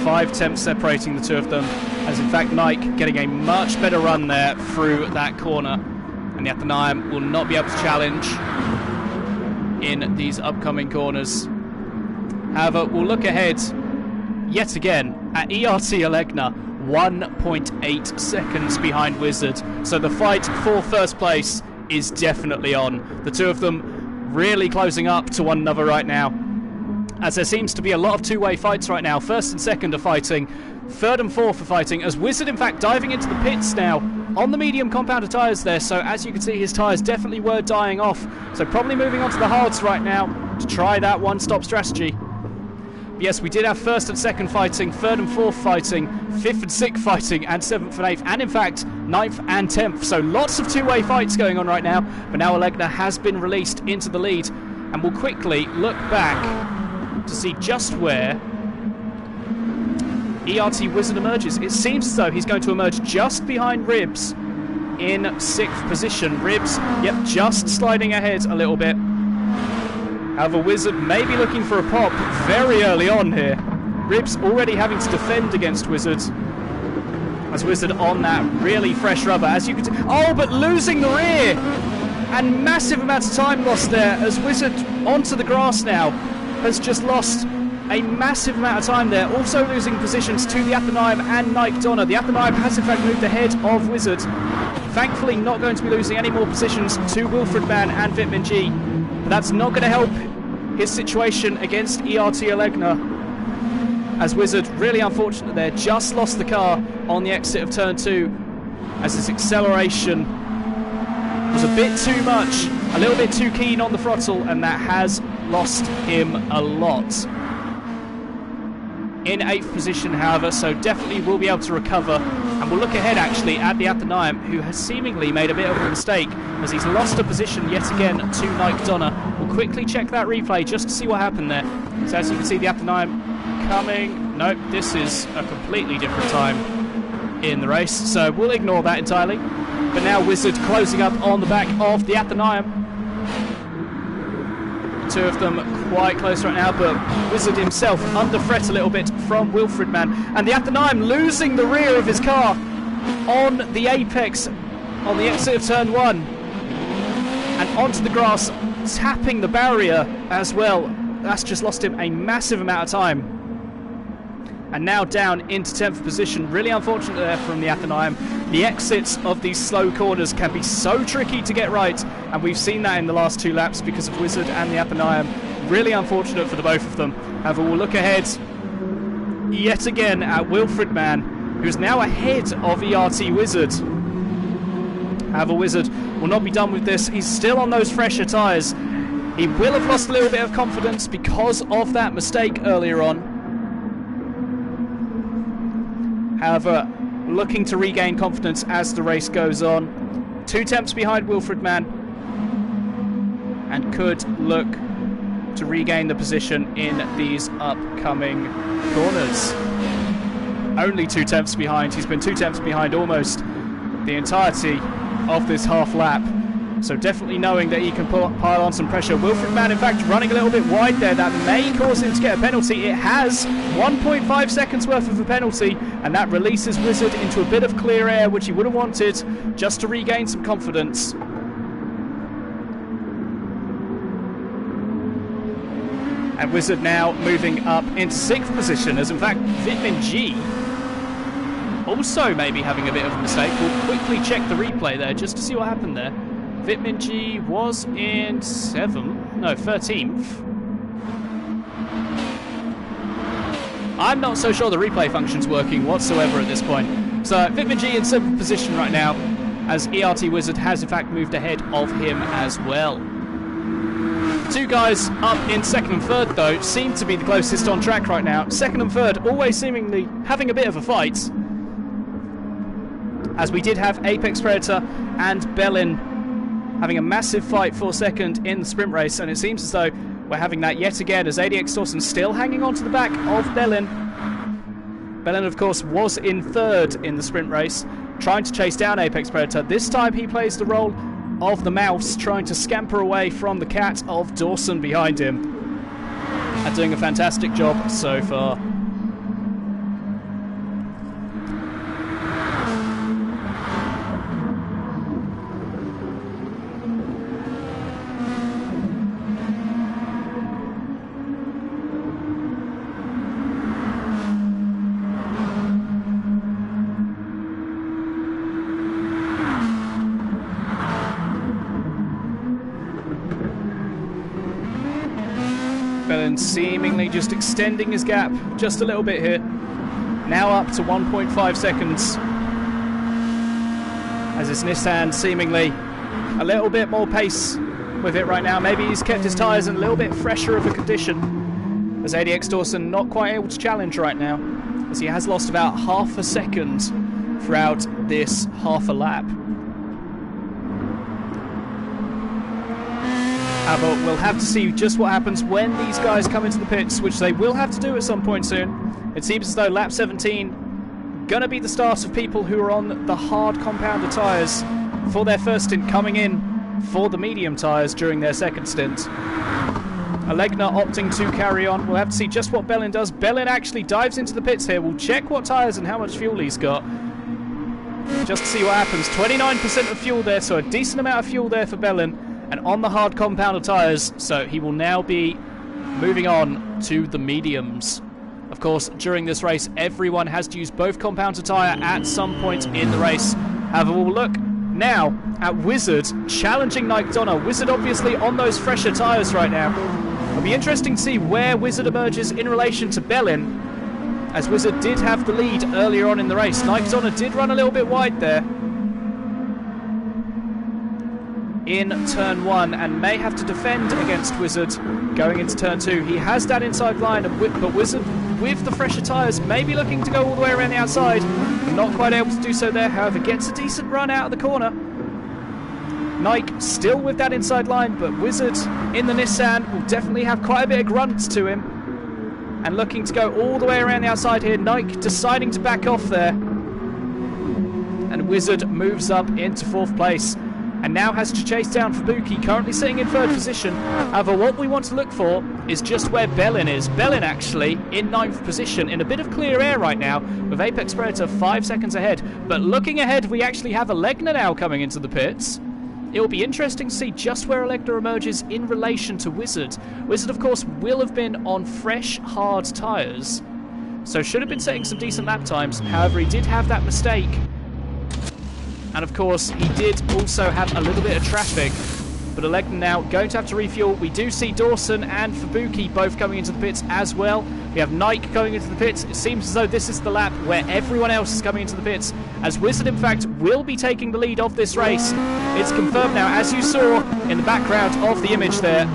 Five temps separating the two of them, as in fact Nike getting a much better run there through that corner, and the Athenaeum will not be able to challenge in these upcoming corners. However, we'll look ahead yet again at ERT Alegna, 1.8 seconds behind Wizard. So the fight for first place is definitely on. The two of them really closing up to one another right now, as there seems to be a lot of two-way fights right now. First and second are fighting, third and fourth are fighting, as Wizard in fact diving into the pits now on the medium compounded tyres there. So as you can see, his tyres definitely were dying off, so probably moving on to the hards right now to try that one-stop strategy. Yes, we did have first and second fighting, third and fourth fighting, fifth and sixth fighting, and seventh and eighth, and in fact, ninth and 10th. So lots of two-way fights going on right now, but now Alegna has been released into the lead, and we'll quickly look back to see just where ERT Wizard emerges. It seems as though he's going to emerge just behind Ribs in 6th position. Ribs, yep, just sliding ahead a little bit. However, Wizard may be looking for a pop very early on here. Ribs already having to defend against Wizard, as Wizard on that really fresh rubber, as you can see. Oh, but losing the rear! And massive amount of time lost there, as Wizard onto the grass now has just lost a massive amount of time there. Also losing positions to the Athenaeum and Nike Donna. The Athenaeum has in fact moved ahead of Wizard. Thankfully not going to be losing any more positions to Wilfred Mann and Vitmin G. But that's not going to help his situation against ERT Alegna, as Wizard, really unfortunate there, just lost the car on the exit of turn 2, as his acceleration was a bit too much, a little bit too keen on the throttle, and that has lost him a lot. In 8th position, however, so definitely will be able to recover. And we'll look ahead actually at the Athenaeum, who has seemingly made a bit of a mistake, as he's lost a position yet again to Nike Donna. We'll quickly check that replay just to see what happened there. So as you can see, the Athenaeum coming. Nope, this is a completely different time in the race, so we'll ignore that entirely. But now Wizard closing up on the back of the Athenaeum. Two of them quite close right now, but Wizard himself under threat a little bit from Wilfred Mann, and the Athenaeum losing the rear of his car on the apex on the exit of turn 1 and onto the grass, tapping the barrier as well. That's just lost him a massive amount of time, and now down into 10th position. Really unfortunate there from the Athenaeum. The exits of these slow corners can be so tricky to get right, and we've seen that in the last 2 laps because of Wizard and the Athenaeum. Really unfortunate for the both of them. However, we'll look ahead yet again at Wilfred Mann, who's now ahead of ERT Wizard. However, Wizard will not be done with this. He's still on those fresher tyres. He will have lost a little bit of confidence because of that mistake earlier on. However, looking to regain confidence as the race goes on. 2 temps behind Wilfred Mann, and could look to regain the position in these upcoming corners. Only 2 temps behind. He's been 2 temps behind almost the entirety of this half lap. So definitely knowing that he can pile on some pressure. Wilfred Mann, in fact, running a little bit wide there. That may cause him to get a penalty. It has 1.5 seconds worth of a penalty, and that releases Wizard into a bit of clear air, which he would have wanted just to regain some confidence. And Wizard now moving up into 6th position, as in fact Vitamin G also maybe having a bit of a mistake. We'll quickly check the replay there just to see what happened there. Vitamin G was in 13th. I'm not so sure the replay function's working whatsoever at this point. So Vitamin G in 7th position right now, as ERT Wizard has in fact moved ahead of him as well. Two guys up in 2nd and 3rd though seem to be the closest on track right now. 2nd and 3rd always seemingly having a bit of a fight, as we did have Apex Predator and Bellin having a massive fight for 2nd in the sprint race, and it seems as though we're having that yet again, as ADX Dawson still hanging on to the back of Bellin. Bellin, of course, was in 3rd in the sprint race, trying to chase down Apex Predator. This time he plays the role of the mouse, trying to scamper away from the cat of Dawson behind him, and doing a fantastic job so far. Bellin seemingly just extending his gap just a little bit here. Now up to 1.5 seconds. As his Nissan seemingly a little bit more pace with it right now. Maybe he's kept his tyres in a little bit fresher of a condition, as ADX Dawson not quite able to challenge right now, as he has lost about half a second throughout this half a lap. But we'll have to see just what happens when these guys come into the pits, which they will have to do at some point soon. It seems as though lap 17 going to be the start of people who are on the hard compounder tyres for their first stint, coming in for the medium tyres during their second stint. Alegna opting to carry on. We'll have to see just what Bellin does. Bellin actually dives into the pits here. We'll check what tyres and how much fuel he's got, just to see what happens. 29% of fuel there, so a decent amount of fuel there for Bellin, and on the hard compounder tyres, so he will now be moving on to the mediums. Of course, during this race, everyone has to use both compounder tyre at some point in the race. However, we'll look now at Wizard challenging Nike Donna. Wizard obviously on those fresher tyres right now. It'll be interesting to see where Wizard emerges in relation to Bellin, as Wizard did have the lead earlier on in the race. Nike Donna did run a little bit wide there in turn 1 and may have to defend against Wizard going into turn 2. He has that inside line, but Wizard with the fresher tyres may be looking to go all the way around the outside. Not quite able to do so there, however gets a decent run out of the corner. Nike still with that inside line, but Wizard in the Nissan will definitely have quite a bit of grunt to him, and looking to go all the way around the outside here. Nike deciding to back off there, and Wizard moves up into 4th place and now has to chase down Fubuki, currently sitting in 3rd position. However, what we want to look for is just where Bellin is. Bellin actually in 9th position, in a bit of clear air right now, with Apex Predator 5 seconds ahead. But looking ahead, we actually have Alegna now coming into the pits. It will be interesting to see just where Alegna emerges in relation to Wizard. Wizard, of course, will have been on fresh, hard tyres, so should have been setting some decent lap times. However, he did have that mistake. And of course, he did also have a little bit of traffic. But Alegna now going to have to refuel. We do see Dawson and Fubuki both coming into the pits as well. We have Nike going into the pits. It seems as though this is the lap where everyone else is coming into the pits, as Wizard, in fact, will be taking the lead of this race. It's confirmed now, as you saw in the background of the image there.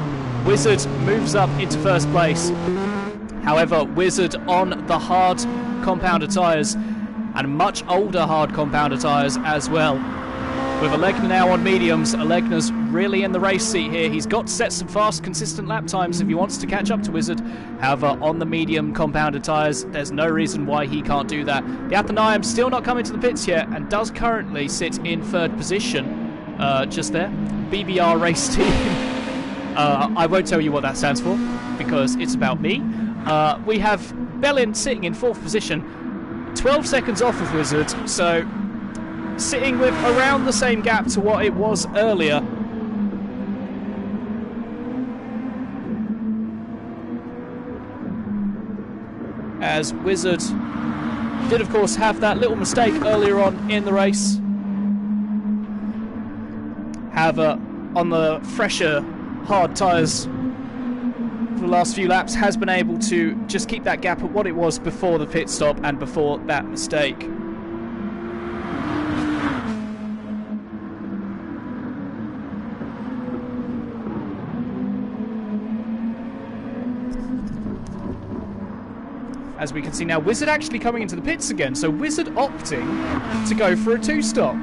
Wizard moves up into 1st place. However, Wizard on the hard compounder tyres, and much older hard compounder tyres as well. With Alegna now on mediums, Alegna's really in the race seat here. He's got to set some fast, consistent lap times if he wants to catch up to Wizard. However, on the medium compounder tyres, there's no reason why he can't do that. The Athenaeum still not coming to the pits yet, and does currently sit in 3rd position. just there. BBR race team. I won't tell you what that stands for, because it's about me. We have Bellin sitting in 4th position, 12 seconds off of Wizard, so sitting with around the same gap to what it was earlier. As Wizard did, of course, have that little mistake earlier on in the race. However, on the fresher, hard tyres for the last few laps, has been able to just keep that gap at what it was before the pit stop and before that mistake. As we can see now, Wizard actually coming into the pits again, so Wizard opting to go for a 2-stop.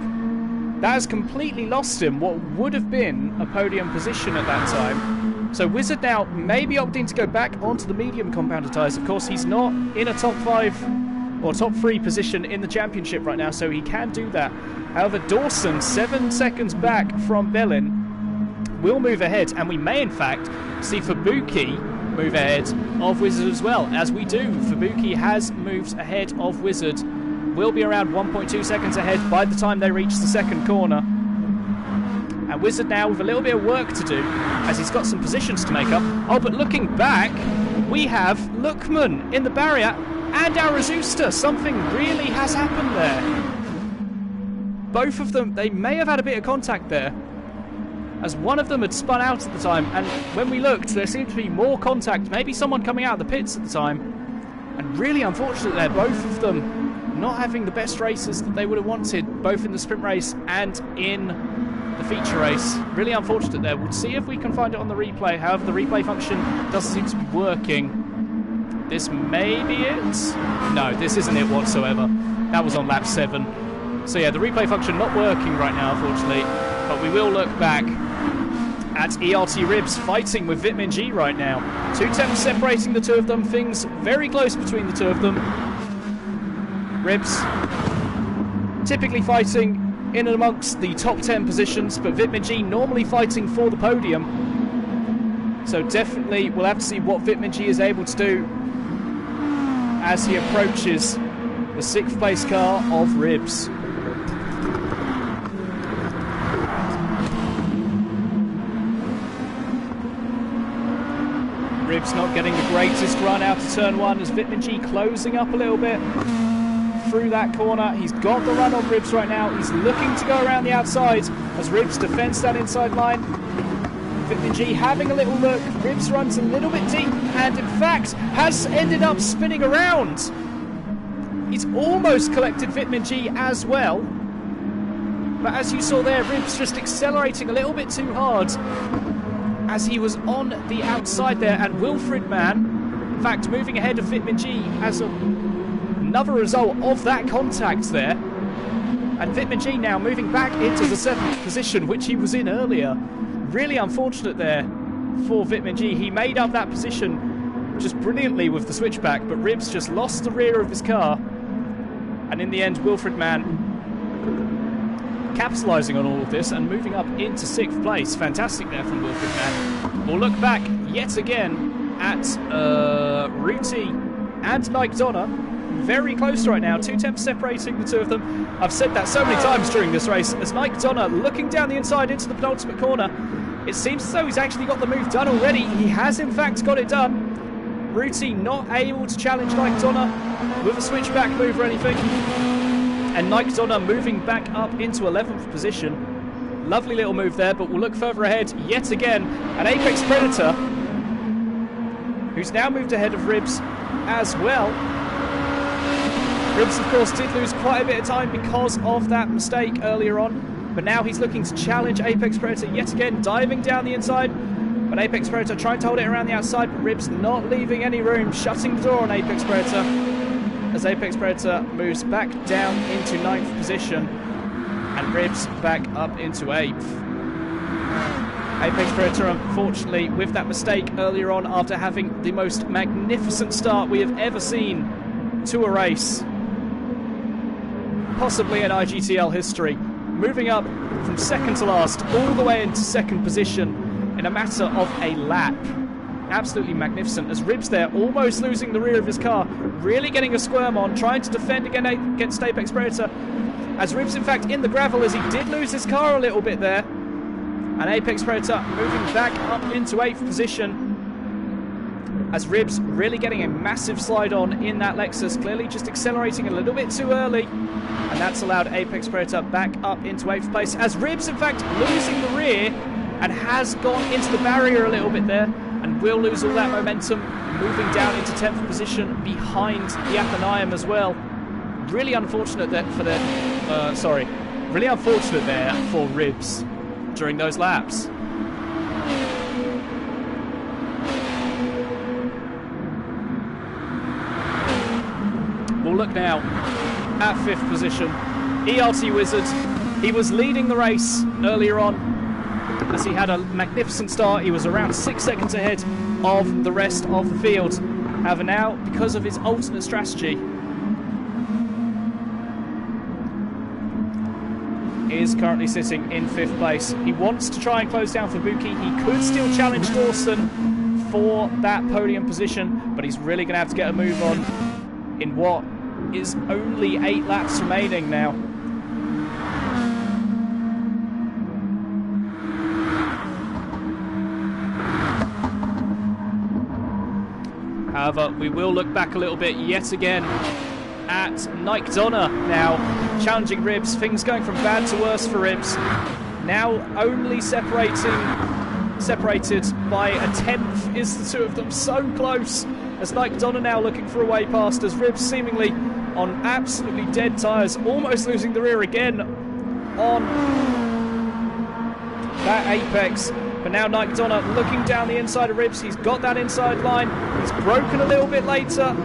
That has completely lost him what would have been a podium position at that time. So Wizard now maybe opting to go back onto the medium compounder tyres. Of course, he's not in a top 5 or top 3 position in the championship right now, so he can do that. However, Dawson, 7 seconds back from Bellin, will move ahead, and we may in fact see Fubuki move ahead of Wizard as well. As we do, Fubuki has moved ahead of Wizard. Will be around 1.2 seconds ahead by the time they reach the second corner. And Wizard now with a little bit of work to do, as he's got some positions to make up. Oh, but looking back, we have Lookman in the barrier and Arazusta. Something really has happened there. Both of them, they may have had a bit of contact there, as one of them had spun out at the time, and when we looked, there seemed to be more contact, maybe someone coming out of the pits at the time, and really unfortunate there, both of them not having the best races that they would have wanted, both in the sprint race and in the feature race. Really unfortunate there. We'll see if we can find it on the replay. However, the replay function doesn't seem to be working. This may be it. No, this isn't it whatsoever. That was on lap 7. So yeah, the replay function not working right now, unfortunately, but we will look back at ERT Ribs fighting with Vitmin G right now. 2 tenths separating the two of them. Things very close between the two of them. Ribs typically fighting in and amongst the top 10 positions, but Vitmin G normally fighting for the podium. So definitely we'll have to see what Vitmin G is able to do as he approaches the 6th place car of Ribs. Ribs not getting the greatest run out of turn 1 as Vitmin G closing up a little bit through that corner. He's got the run on Ribs right now. He's looking to go around the outside as Ribs defends that inside line. Vitmin G having a little look. Ribs runs a little bit deep and in fact has ended up spinning around. He's almost collected Vitmin G as well. But as you saw there, Ribs just accelerating a little bit too hard as he was on the outside there, and Wilfred Mann, in fact, moving ahead of Vitmin G as another result of that contact there. And Vitmin G now moving back into the 7th position, which he was in earlier. Really unfortunate there for Vitmin G. He made up that position just brilliantly with the switchback, but Ribs just lost the rear of his car. And in the end, Wilfred Mann capitalising on all of this and moving up into 6th place. Fantastic there from Wilfred Mann. We'll look back yet again at Ruti and Nike Donner. Very close right now, 2 tenths separating the two of them. I've said that so many times during this race. As Nike Donner looking down the inside into the penultimate corner, it seems as though he's actually got the move done already. He has in fact got it done. Ruti not able to challenge Nike Donner with a switchback move or anything. And Nike Donner moving back up into 11th position. Lovely little move there, but we'll look further ahead yet again at Apex Predator, who's now moved ahead of Ribs as well. Ribs, of course, did lose quite a bit of time because of that mistake earlier on, but now he's looking to challenge Apex Predator yet again, diving down the inside. But Apex Predator trying to hold it around the outside, but Ribs not leaving any room, shutting the door on Apex Predator, as Apex Predator moves back down into 9th position and Ribs back up into 8th. Apex Predator, unfortunately, with that mistake earlier on after having the most magnificent start we have ever seen to a race, possibly in IGTL history, moving up from second to last all the way into second position in a matter of a lap. Absolutely magnificent, as Ribs there almost losing the rear of his car, really getting a squirm on, trying to defend against Apex Predator, as Ribs in fact in the gravel, as he did lose his car a little bit there, and Apex Predator moving back up into 8th position, as Ribs really getting a massive slide on in that Lexus, clearly just accelerating a little bit too early, and that's allowed Apex Predator back up into 8th place, as Ribs in fact losing the rear and has gone into the barrier a little bit there, and will lose all that momentum, moving down into 10th position behind the Athenaeum as well. Really unfortunate that for really unfortunate there for Ribs during those laps. We'll look now at 5th position. ERT Wizard, he was leading the race earlier on, as he had a magnificent start. He was around 6 seconds ahead of the rest of the field. However, now, because of his alternate strategy, is currently sitting in 5th place. He wants to try and close down for Buki. He could still challenge Dawson for that podium position, but he's really going to have to get a move on in what is only 8 laps remaining now. However, we will look back a little bit yet again at Gr.2 now challenging Ribs. Things going from bad to worse for Ribs. Now only separated by a 10th is the two of them, so close, as Gr.2 now looking for a way past, as Ribs seemingly on absolutely dead tyres, almost losing the rear again on that apex. But now Gr.2 looking down the inside of Ribs. He's got that inside line. He's broken a little bit later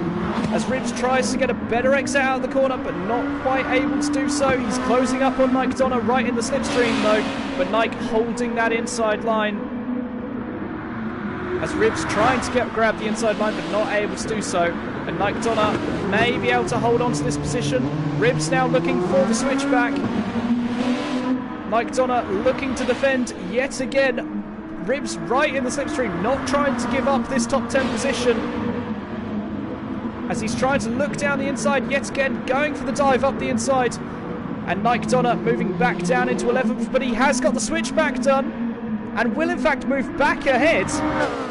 as Ribs tries to get a better exit out of the corner, but not quite able to do so. He's closing up on Gr.2 right in the slipstream though, but Nike holding that inside line, as Ribs trying to grab the inside line but not able to do so. And Gr.2 may be able to hold on to this position. Ribs now looking for the switchback. Gr.2 looking to defend yet again. Ribs right in the slipstream, not trying to give up this top 10 position, as he's trying to look down the inside yet again, going for the dive up the inside. And Gr.2 moving back down into 11th, but he has got the switchback done and will in fact move back ahead,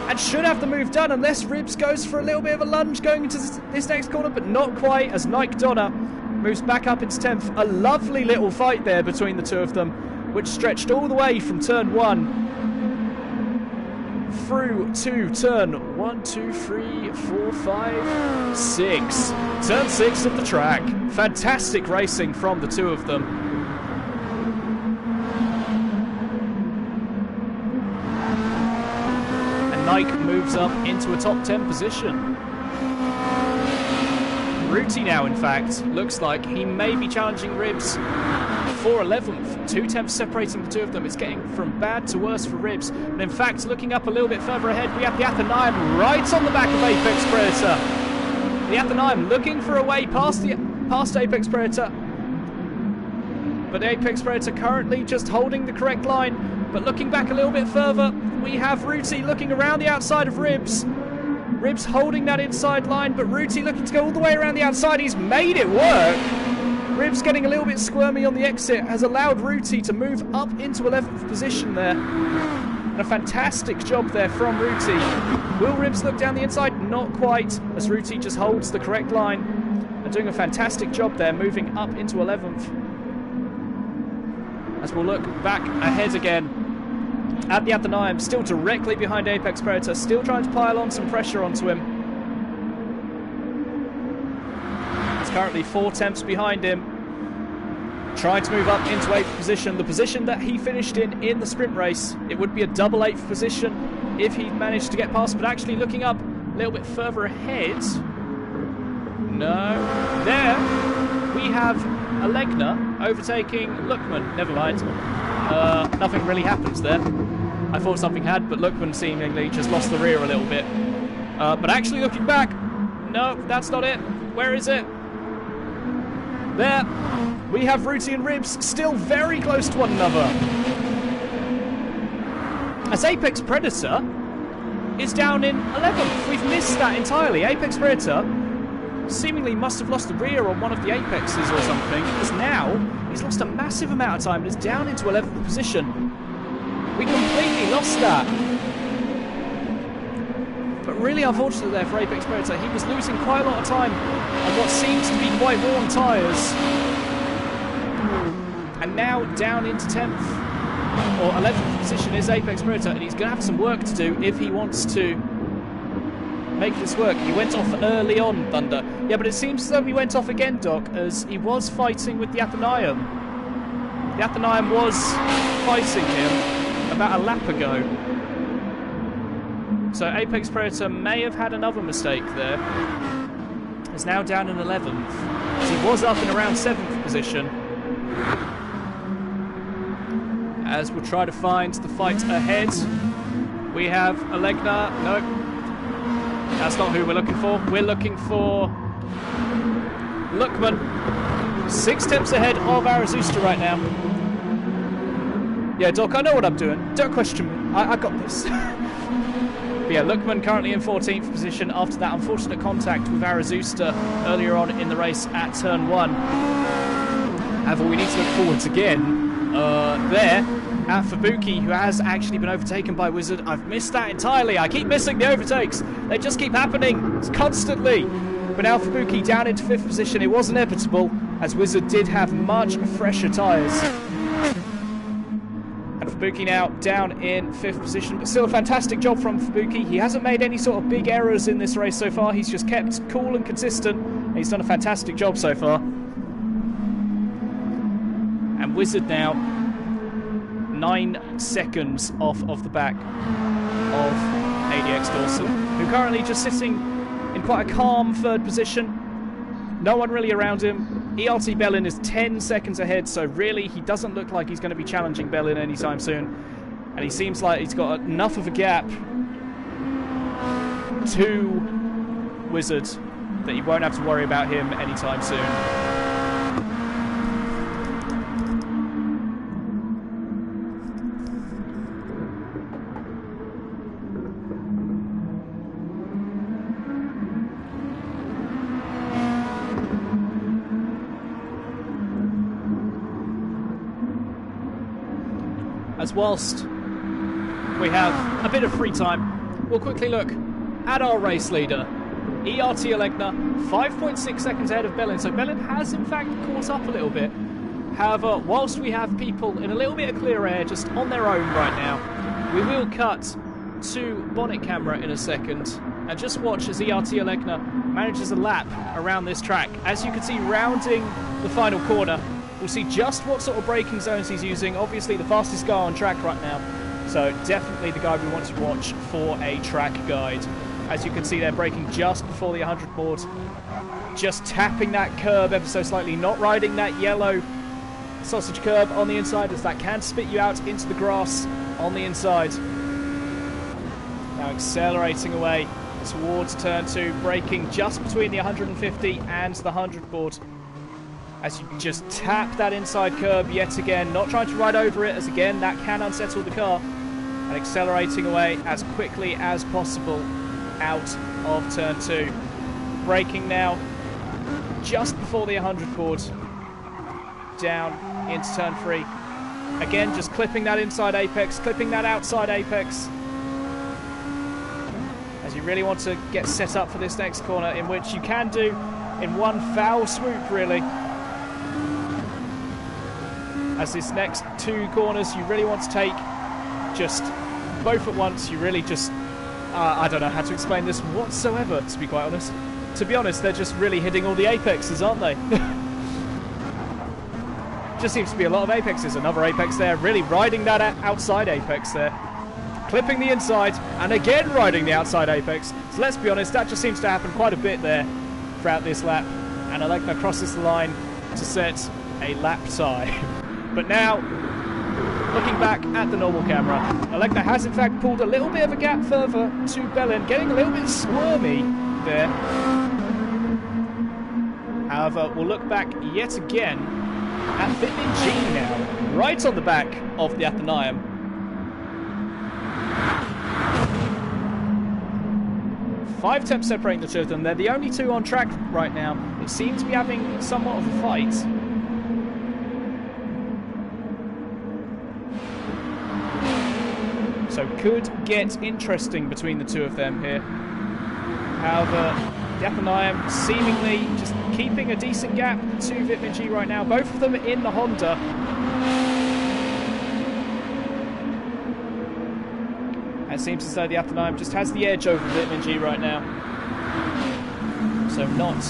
and should have the move done unless Ribs goes for a little bit of a lunge going into this next corner, but not quite, as Gr.2 moves back up into 10th. A lovely little fight there between the two of them, which stretched all the way from turn 1 through to turn 1, 2, 3, 4, 5, 6. Turn 6 of the track. Fantastic racing from the two of them. And Nike moves up into a top 10 position. Ruti now, in fact, looks like he may be challenging Ribs for 11th. 2 tenths separating the two of them. It's getting from bad to worse for Ribs. But in fact, looking up a little bit further ahead, we have the Athenaeum right on the back of Apex Predator. The Athenaeum looking for a way past Apex Predator. But Apex Predator currently just holding the correct line. But looking back a little bit further, we have Ruti looking around the outside of Ribs. Ribs holding that inside line, but Ruti looking to go all the way around the outside. He's made it work. Ribs getting a little bit squirmy on the exit has allowed Ruti to move up into 11th position there. And a fantastic job there from Ruti. Will Ribs look down the inside? Not quite, as Ruti just holds the correct line and doing a fantastic job there, moving up into 11th. As we'll look back ahead again at the Athenaeum, still directly behind Apex Predator, still trying to pile on some pressure onto him. He's currently 4 tenths behind him, trying to move up into 8th position, the position that he finished in the sprint race. It would be a double 8th position if he managed to get past, but actually looking up a little bit further ahead. No. There we have Alegna overtaking Lookman. Never mind. Nothing really happens there. I thought something had, but Lookman seemingly just lost the rear a little bit. But actually looking back, no, that's not it. Where is it? There. We have Rooty and Ribs still very close to one another. As Apex Predator is down in 11th. We've missed that entirely. Apex Predator seemingly must have lost the rear on one of the Apexes or something, because now he's lost a massive amount of time and is down into 11th position. We completely lost that. But really unfortunate there for Apex Predator. He was losing quite a lot of time on what seems to be quite worn tyres. And now down into 10th or 11th position is Apex Predator, and he's going to have some work to do if he wants to make this work. He went off early on, Thunder. Yeah, but it seems as though he went off again, Doc, as he was fighting with the Athenaeum. The Athenaeum was fighting him about a lap ago. So Apex Predator may have had another mistake there. He's now down in 11th. As he was up in around 7th position. As we'll try to find the fight ahead. We have Alegna. No. That's not who we're looking for. We're looking for Lookman. 6 tenths ahead of Arazusta right now. Yeah, Doc, I know what I'm doing. Don't question me. I got this. But yeah, Lookman currently in 14th position after that unfortunate contact with Arazusta earlier on in the race at turn 1. However, we need to look forwards again. There at Fubuki, who has actually been overtaken by Wizard. I've missed that entirely. I keep missing the overtakes. They just keep happening constantly. But now Fubuki down into 5th position. It was inevitable, as Wizard did have much fresher tyres. And Fubuki now down in 5th position. But still a fantastic job from Fubuki. He hasn't made any sort of big errors in this race so far. He's just kept cool and consistent. And he's done a fantastic job so far. And Wizard now 9 seconds off of the back of ADX Dawson, who currently just sitting in quite a calm 3rd position. No one really around him. ERT Bellin is 10 seconds ahead, so really he doesn't look like he's going to be challenging Bellin anytime soon. And he seems like he's got enough of a gap to Wizard that he won't have to worry about him anytime soon. As whilst we have a bit of free time, we'll quickly look at our race leader, ERT Alegna, 5.6 seconds ahead of Bellin. So Bellin has in fact caught up a little bit. However, whilst we have people in a little bit of clear air just on their own right now, we will cut to bonnet camera in a second and just watch as ERT Alegna manages a lap around this track. As you can see, rounding the final corner, we'll see just what sort of braking zones he's using. Obviously the fastest guy on track right now, so definitely the guy we want to watch for a track guide. As you can see, they're braking just before the 100 board, just tapping that curb ever so slightly, not riding that yellow sausage curb on the inside, as that can spit you out into the grass on the inside. Now accelerating away towards turn 2, braking just between the 150 and the 100 board. As you just tap that inside curb yet again, not trying to ride over it, as again that can unsettle the car, and accelerating away as quickly as possible out of turn 2. Braking now just before the 100 board, down into turn 3. Again, just clipping that inside apex, clipping that outside apex, as you really want to get set up for this next corner, in which you can do in one foul swoop really. As this next 2 corners you really want to take just both at once. You really just I don't know how to explain this whatsoever, to be quite honest. To be honest, they're just really hitting all the apexes, aren't they? Just seems to be a lot of apexes. Another apex there, really riding that outside apex there, clipping the inside and again riding the outside apex. So let's be honest, that just seems to happen quite a bit there throughout this lap, and Alegna crosses the line to set a lap tie. But now, looking back at the normal camera, Alegna has in fact pulled a little bit of a gap further to Bellin, getting a little bit squirmy there. However, we'll look back yet again at Vitmin now, right on the back of the Athenaeum. Five temps separating the two of them. They're the only two on track right now. They seem to be having somewhat of a fight. So could get interesting between the two of them here. However, the Athenaeum seemingly just keeping a decent gap to Vitmin right now. Both of them in the Honda. It seems as though the Athenaeum just has the edge over Vitmin right now. So not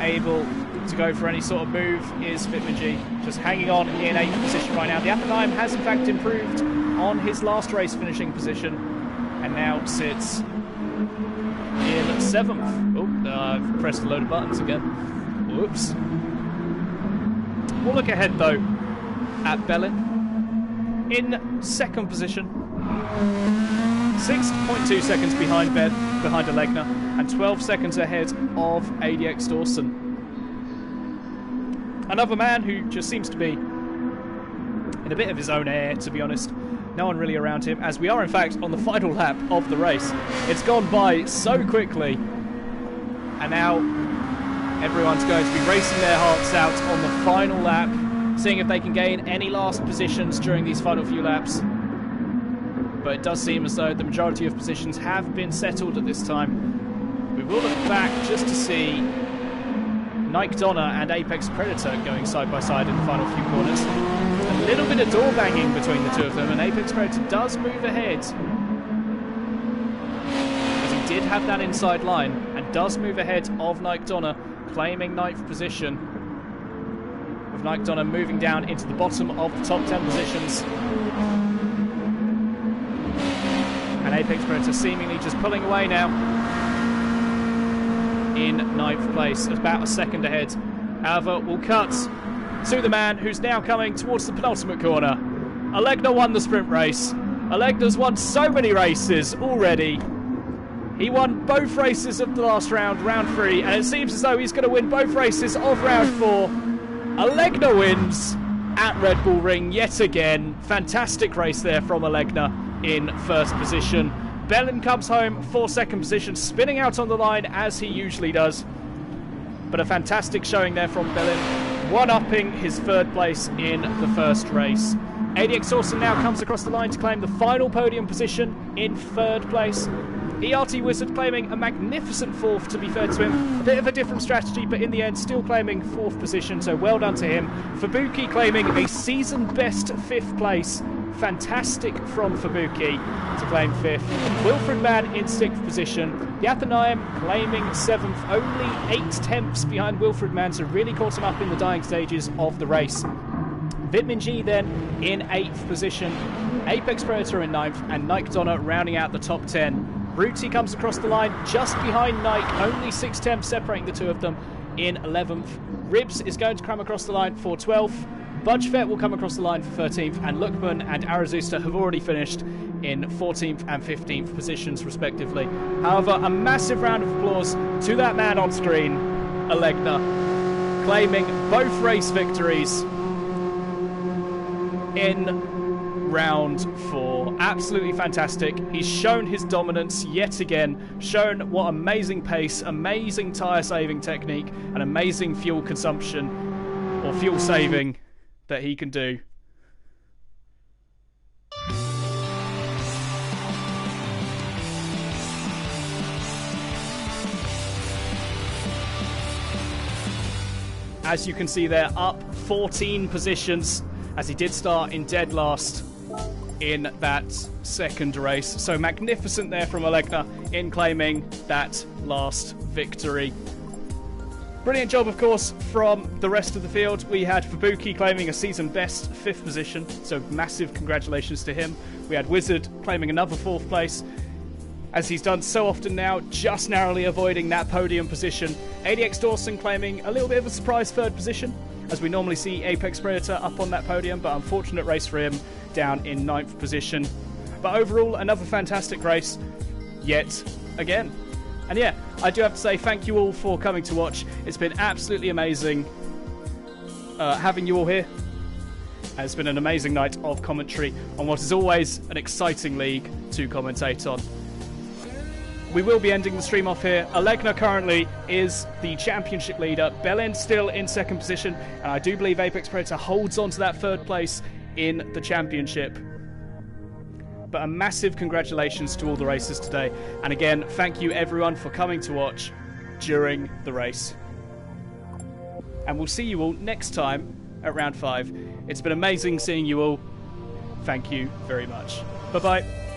able to go for any sort of move is Vitmin. Just hanging on in 8th position right now. The Athenaeum has in fact improved on his last race finishing position and now sits in 7th. Oh, I've pressed a load of buttons again. Whoops. We'll look ahead though at Belin in 2nd position. 6.2 seconds behind Alegna and 12 seconds ahead of ADX Dawson. Another man who just seems to be in a bit of his own air, to be honest. No one really around him, as we are in fact on the final lap of the race. It's gone by so quickly, and now everyone's going to be racing their hearts out on the final lap, seeing if they can gain any last positions during these final few laps. But it does seem as though the majority of positions have been settled at this time. We will look back just to see Gr.2 and Apex Predator going side by side in the final few corners. A little bit of door banging between the two of them, and Apex Predator does move ahead, as he did have that inside line, and does move ahead of Gr.2, claiming 9th position, with Gr.2 moving down into the bottom of the top 10 positions. And Apex Predator seemingly just pulling away now in 9th place, about a second ahead. However, we'll cut to the man who's now coming towards the penultimate corner. Alegna won the sprint race. Alegna's won so many races already. He won both races of the last round, round 3, and it seems as though he's going to win both races of round 4. Alegna wins at Red Bull Ring yet again. Fantastic race there from Alegna in 1st position. Belin comes home for 2nd position, spinning out on the line as he usually does. But a fantastic showing there from Belin, one-upping his 3rd place in the 1st race. ADX Dawson now comes across the line to claim the final podium position in 3rd place. ERT Wizard claiming a magnificent 4th, to be fair to him. A bit of a different strategy, but in the end still claiming 4th position, so well done to him. Fubuki claiming a season best 5th place. Fantastic from Fubuki to claim 5th. Wilfred Mann in 6th position. The Athenaeum claiming 7th, only 8 tenths behind Wilfred Mann, so really caught him up in the dying stages of the race. Vitmin then in 8th position. Apex Predator in 9th, and Gr.2 rounding out the top 10. Ruti comes across the line just behind Nike, only 6 tenths separating the two of them in 11th. Ribs is going to come across the line for 12th. Budgefet will come across the line for 13th, and Lukman and Arazusta have already finished in 14th and 15th positions respectively. However, a massive round of applause to that man on screen, Alegna, claiming both race victories in round 4. Absolutely fantastic. He's shown his dominance yet again, shown what amazing pace, amazing tyre saving technique, and amazing fuel consumption or fuel saving that he can do. As you can see there, up 14 positions, as he did start in dead last in that 2nd race. So magnificent there from Alegna in claiming that last victory. Brilliant job, of course, from the rest of the field. We had Fubuki claiming a season best 5th position, so massive congratulations to him. We had Wizard claiming another 4th place, as he's done so often now, just narrowly avoiding that podium position. ADX Dawson claiming a little bit of a surprise 3rd position, as we normally see Apex Predator up on that podium, but unfortunate race for him, down in 9th position. But overall, another fantastic race, yet again. And yeah, I do have to say thank you all for coming to watch. It's been absolutely amazing. having you all here. It's been an amazing night of commentary on what is always an exciting league to commentate on. We will be ending the stream off here. Alegna currently is the championship leader. Belen still in second position, and I do believe Apex Predator holds on to that third place in the championship. But a massive congratulations to all the racers today. And again, thank you everyone for coming to watch during the race. And we'll see you all next time at round 5. It's been amazing seeing you all. Thank you very much. Bye-bye.